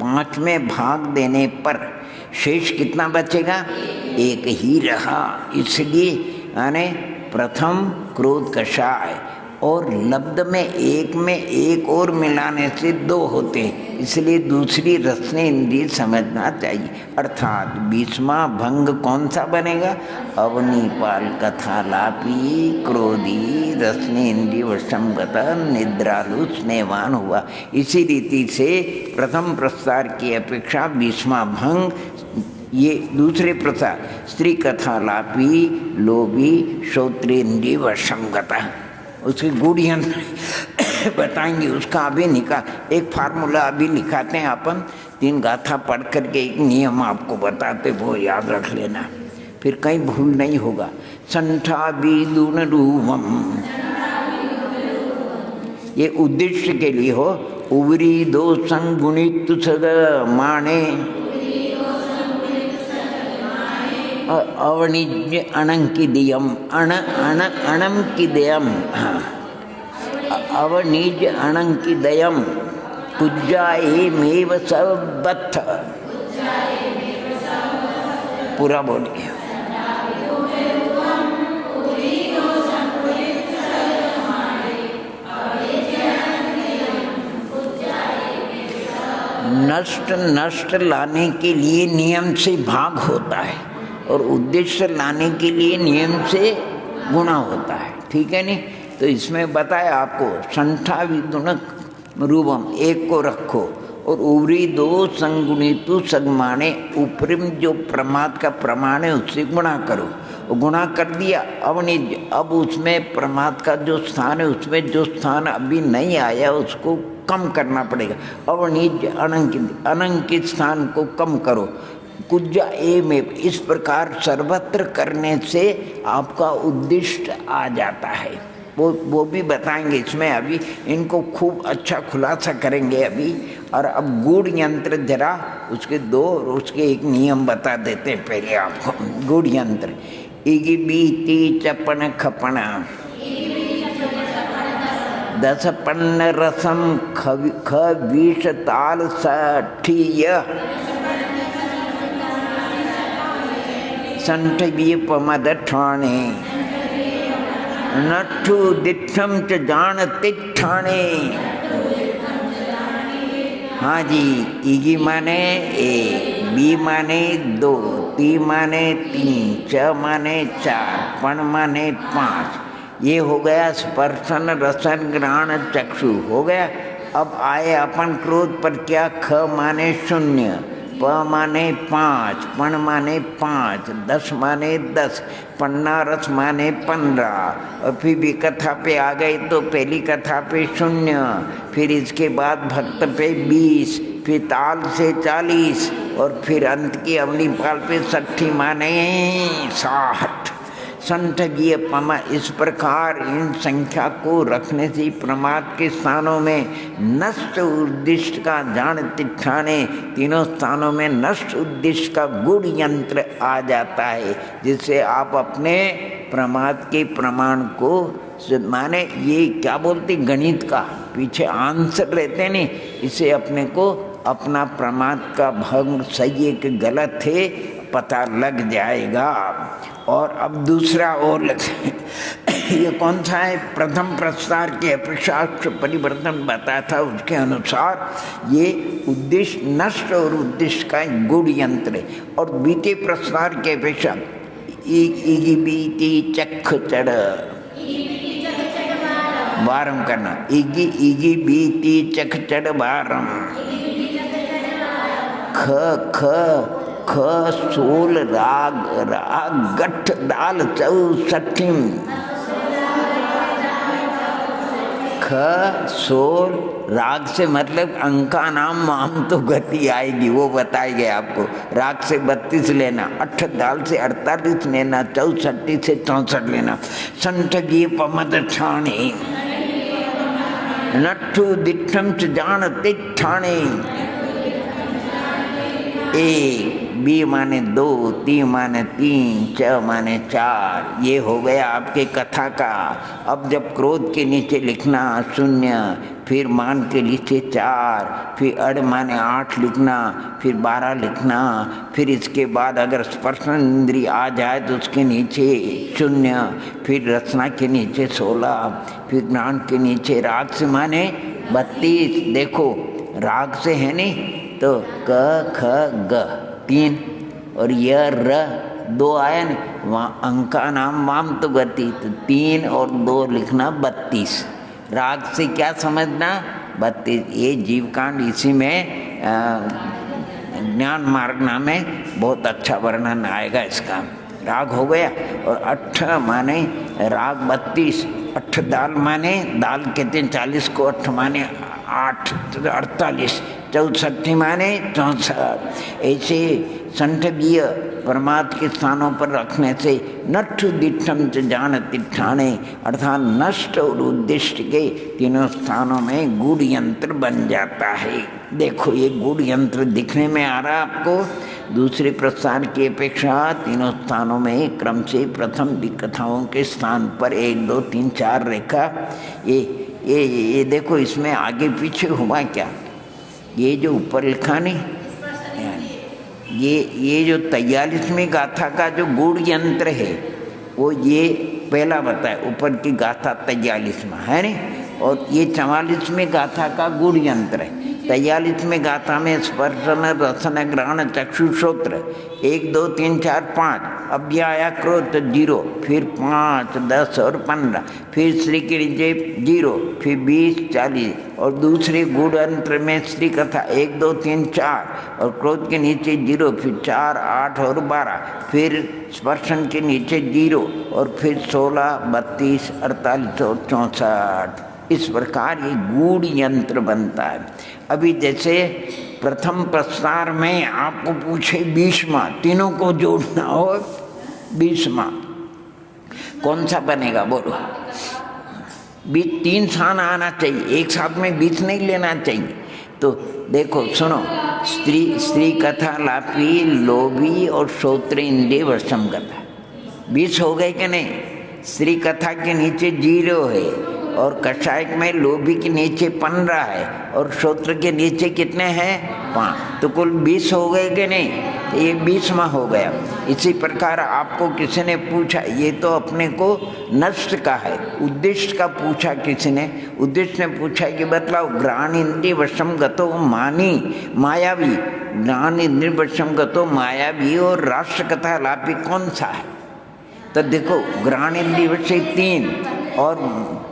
5 में भाग देने पर शेष कितना बचेगा, 1 ही रहा। इसलिए यानी प्रथम क्रोध कषाय और लब्ध में 1 में 1 और मिलाने से 2 होते हैं, इसलिए दूसरी रसने इंद्रिय समझना चाहिए। अर्थात 20वां भंग कौन सा बनेगा, अवनीपाल कथालापी क्रोधी रसने इंद्रिय वशंगत निद्रालु स्नेहवान हुआ। इसी रीति से प्रथम प्रस्तार की अपेक्षा 20वां भंग, ये दूसरे प्रसार स्त्री कथालापी लोभी श्रोत्रेन्द्रिय वशंगत उसकी गुड़ यंत्र बताएंगे उसका। अभी एक फार्मूला अभी लिखाते हैं अपन, 3 गाथा पढ़ करके एक नियम आपको बताते, वो याद रख लेना, फिर कहीं भूल नहीं होगा। संठा विदुन रूपम, ये उद्देश्य के लिए हो। उवरी दोषं गुणित सद माणे, अवनिज्य अणंकिदयम, अणंकिदयम, अवनिज्य अणंकिदयम, पूज्यायेमेव सबथ। पूरा बोलिए। नष्ट नष्ट लाने के लिए नियम से भाग होता है और उद्देश्य लाने के लिए नियम से गुणा होता है, ठीक है नहीं। तो इसमें बताया आपको संठा विदुनक रूपम, एक को रखो, और उवरी दो संगुणितु सगमाने, ऊपरी जो प्रमाद का प्रमाण है उससे गुणा करो, गुणा कर दिया। अवनिज, अब उसमें प्रमाद का जो स्थान है उसमें जो स्थान अभी नहीं आया उसको कम करना पड़ेगा। अवनिज अनंकित, अनंकित स्थान को कम करो। कुज्जा ए में, इस प्रकार सर्वत्र करने से आपका उद्दिष्ट आ जाता है। वो भी बताएंगे इसमें, अभी इनको खूब अच्छा खुलासा करेंगे अभी। और अब गुड़ यंत्र जरा उसके 2 और उसके एक नियम बता देते हैं पहले आपको। गुड़ यंत्र, इगी बीती चपन खपना, 10 पन्न रसम खवीष ताल सठीय, संठ पमद ठाणे, नट्ठू दिठम च जान तिठाणे। हाँ जी, इगी माने 1, बी माने 2, ती माने 3, च माने 4, पण माने 5। ये हो गया स्पर्शन रसन ग्रहण चक्षु हो गया। अब आए अपन क्रोध पर, क्या? ख माने 0, प माने 5, पण माने 5, 10 माने 10, पन्ना रस माने 15। और फिर भी कथा पे आ गई तो पहली कथा पे 0, फिर इसके बाद भक्त पे 20, फिर ताल से 40, और फिर अंत की अवनिपाल पे 60 माने 60। संठगीय पमा, इस प्रकार इन संख्या को रखने से प्रमाद के स्थानों में नष्ट उद्दिष्ट का जान तिठाने, तीनों स्थानों में नष्ट उद्दिष्ट का गुण यंत्र आ जाता है, जिससे आप अपने प्रमाद के प्रमाण को माने, ये क्या बोलते गणित का पीछे आंसर रहते नहीं, इसे अपने को अपना प्रमाद का भंग सही है कि गलत है पता लग जाएगा। और अब दूसरा और ये कौन सा है? प्रथम प्रस्तार के अपेक्षाक्ष परिवर्तन बताया था, उसके अनुसार ये उद्देश्य नष्ट और उद्देश्य का गुण यंत्र है। और बीते प्रस्तार के अपेक्षा इगी बीती चख चढ़, बारम करना, इगी इगी बीती चख चढ़ बारम, ख ख ख सोल राग राग गठ दाल 64, ख सोल राग से मतलब अंका नाम माम तो गति आएगी, वो बताई गए आपको। राग से 32 लेना, 8 दाल से 48 लेना, 64 से 64 लेना। संठगी पमद ठाणे, नट्ठू दिठम च जान तिठाणे। 1, बी माने 2, ती माने 3, च माने 4। ये हो गया आपके कथा का। अब जब क्रोध के नीचे लिखना 0, फिर मान के नीचे 4, फिर अड़ माने 8 लिखना, फिर 12 लिखना, फिर इसके बाद अगर स्पर्शन इंद्रिय आ जाए तो उसके नीचे 0, फिर रचना के नीचे 16, फिर ज्ञान के नीचे राग से माने 32। देखो राग से है नहीं तो क ख ग 3 और य र 2 आया न, वहाँ अंका नाम वाम तो गति, तो 3 और 2 लिखना 32। राग से क्या समझना? 32। ये जीवकांड इसी में ज्ञान मार्ग नाम में बहुत अच्छा वर्णन आएगा इसका। राग हो गया। और 8 माने राग 32, 8 दाल माने, दाल कहते हैं 40 को, 8 माने 8, 48, 64 माने 64। ऐसे संठबीय परमात्मा के स्थानों पर रखने से नट्ठ दिठम च जान तिठाने, अर्थात नष्ट और उद्दिष्ट के तीनों स्थानों में गूढ़ यंत्र बन जाता है। देखो ये गूढ़ यंत्र दिखने में आ रहा आपको। दूसरे प्रस्थान की अपेक्षा तीनों स्थानों में क्रम से प्रथम विकथाओं के स्थान पर 1 2 3 4 रेखा। ये देखो इसमें आगे पीछे हुआ क्या, ये जो ऊपर लिखा नहीं, ये जो 43वें गाथा का जो गूढ़ यंत्र है वो ये पहला बताया, ऊपर की गाथा 43वां है नहीं, और ये 44वें गाथा का गूढ़ यंत्र है। 43वें गाथा में स्पर्शन रसन ग्रहण चक्षुश्रोत्र 1 2 3 4 5, अव्याया क्रोध 0, फिर 5 10 और 15, फिर श्री के नीचे 0, फिर 20 40, और दूसरे गूढ़ यंत्र में श्री कथा 1 2 3 4, और क्रोध के नीचे 0, फिर 4 8 और 12, फिर स्पर्शन के नीचे 0, और फिर 16 32 48 और 64। इस प्रकार ये गूढ़ यंत्र बनता है। अभी जैसे प्रथम प्रस्तार में आपको पूछे 20वां, तीनों को जोड़ना हो 20वां, कौन सा बनेगा बोलो? 3 स्थान आना चाहिए, एक साथ में 20 नहीं लेना चाहिए। तो देखो सुनो, स्त्री कथा लापी लोभी और श्रोत्र इंद्रिय वशम कथा 20 हो गए कि नहीं? स्त्री कथा के नीचे 0 है, और कषायक में लोभी के नीचे 15 है, और श्रोत्र के नीचे कितने हैं? 5, तो कुल 20 हो गए कि नहीं? ये 20वां हो गया। इसी प्रकार आपको किसी ने पूछा, ये तो अपने को नष्ट का है, उद्दिष्ट का पूछा किसी ने। उद्दिष्ट ने पूछा कि बतलाओ ग्राण इंद्रिय वशम गतो मायावी, ज्ञान इंद्रिय वशम गतो मायावी और राष्ट्र कथा लापी कौन सा है? तो देखो ग्राण इंद्रिय वश 3 और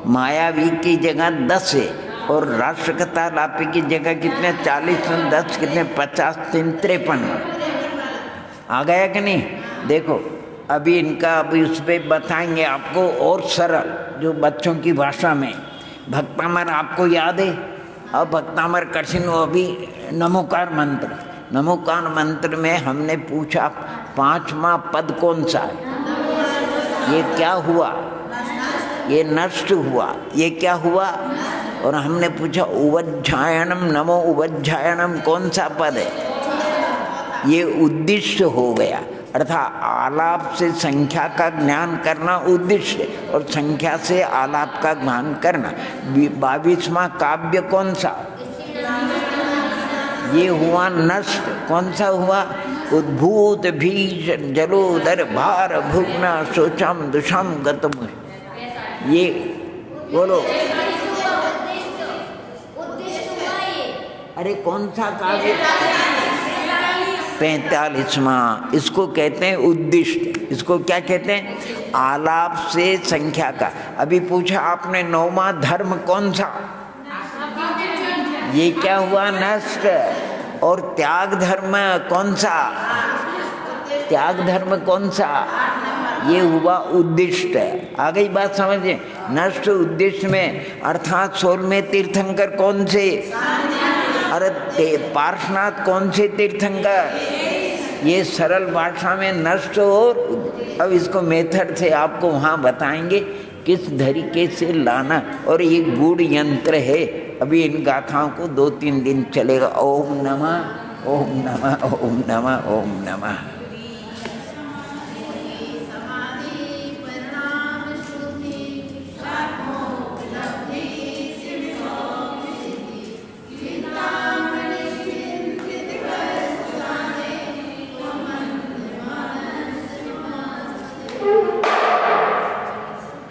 मायावी की जगह 10 है, और राष्ट्रकथा लापी की जगह कितने 40 10 कितने 50 3 53 आ गया कि नहीं? देखो अभी इनका अभी उस पर बताएंगे आपको, और सरल जो बच्चों की भाषा में। भक्तामर आपको याद है? अब भक्तामर कठिन हो अभी नमोकार मंत्र। नमोकार मंत्र में हमने पूछा 5वां पद कौन सा है? ये क्या हुआ? ये नष्ट हुआ। ये क्या हुआ? और हमने पूछा उवज्झायनम नमो उवज्झायनम कौन सा पद है? ये उद्दिष्ट हो गया, अर्थात आलाप से संख्या का ज्ञान करना उद्दिष्ट, और संख्या से आलाप का ज्ञान करना। 22वां काव्य कौन सा? ये हुआ नष्ट। कौन सा हुआ? उद्भूत भीष जलोदर भार भुग्ना शोचम दुषम गतम। ये बोलो, अरे कौन सा काव्य? 45वां। इसको कहते हैं उद्दिष्ट। इसको क्या कहते हैं? आलाप से संख्या का। अभी पूछा आपने 9वां धर्म कौन सा? ये क्या हुआ? नष्ट। और त्याग धर्म कौन सा? त्याग धर्म कौन सा? ये हुआ उद्दिष्ट। आ गई बात समझे? नष्ट उद्दिष्ट में, अर्थात 16वें तीर्थंकर कौन से? अरे पार्श्वनाथ कौन से तीर्थंकर? ये सरल भाषा में नष्ट। और अब इसको मेथड से आपको वहाँ बताएंगे किस तरीके से लाना। और ये गूढ़ यंत्र है। अभी इन गाथाओं को 2-3 दिन चलेगा। ओम नमः ओम नमः ओम नमः ओम नमः।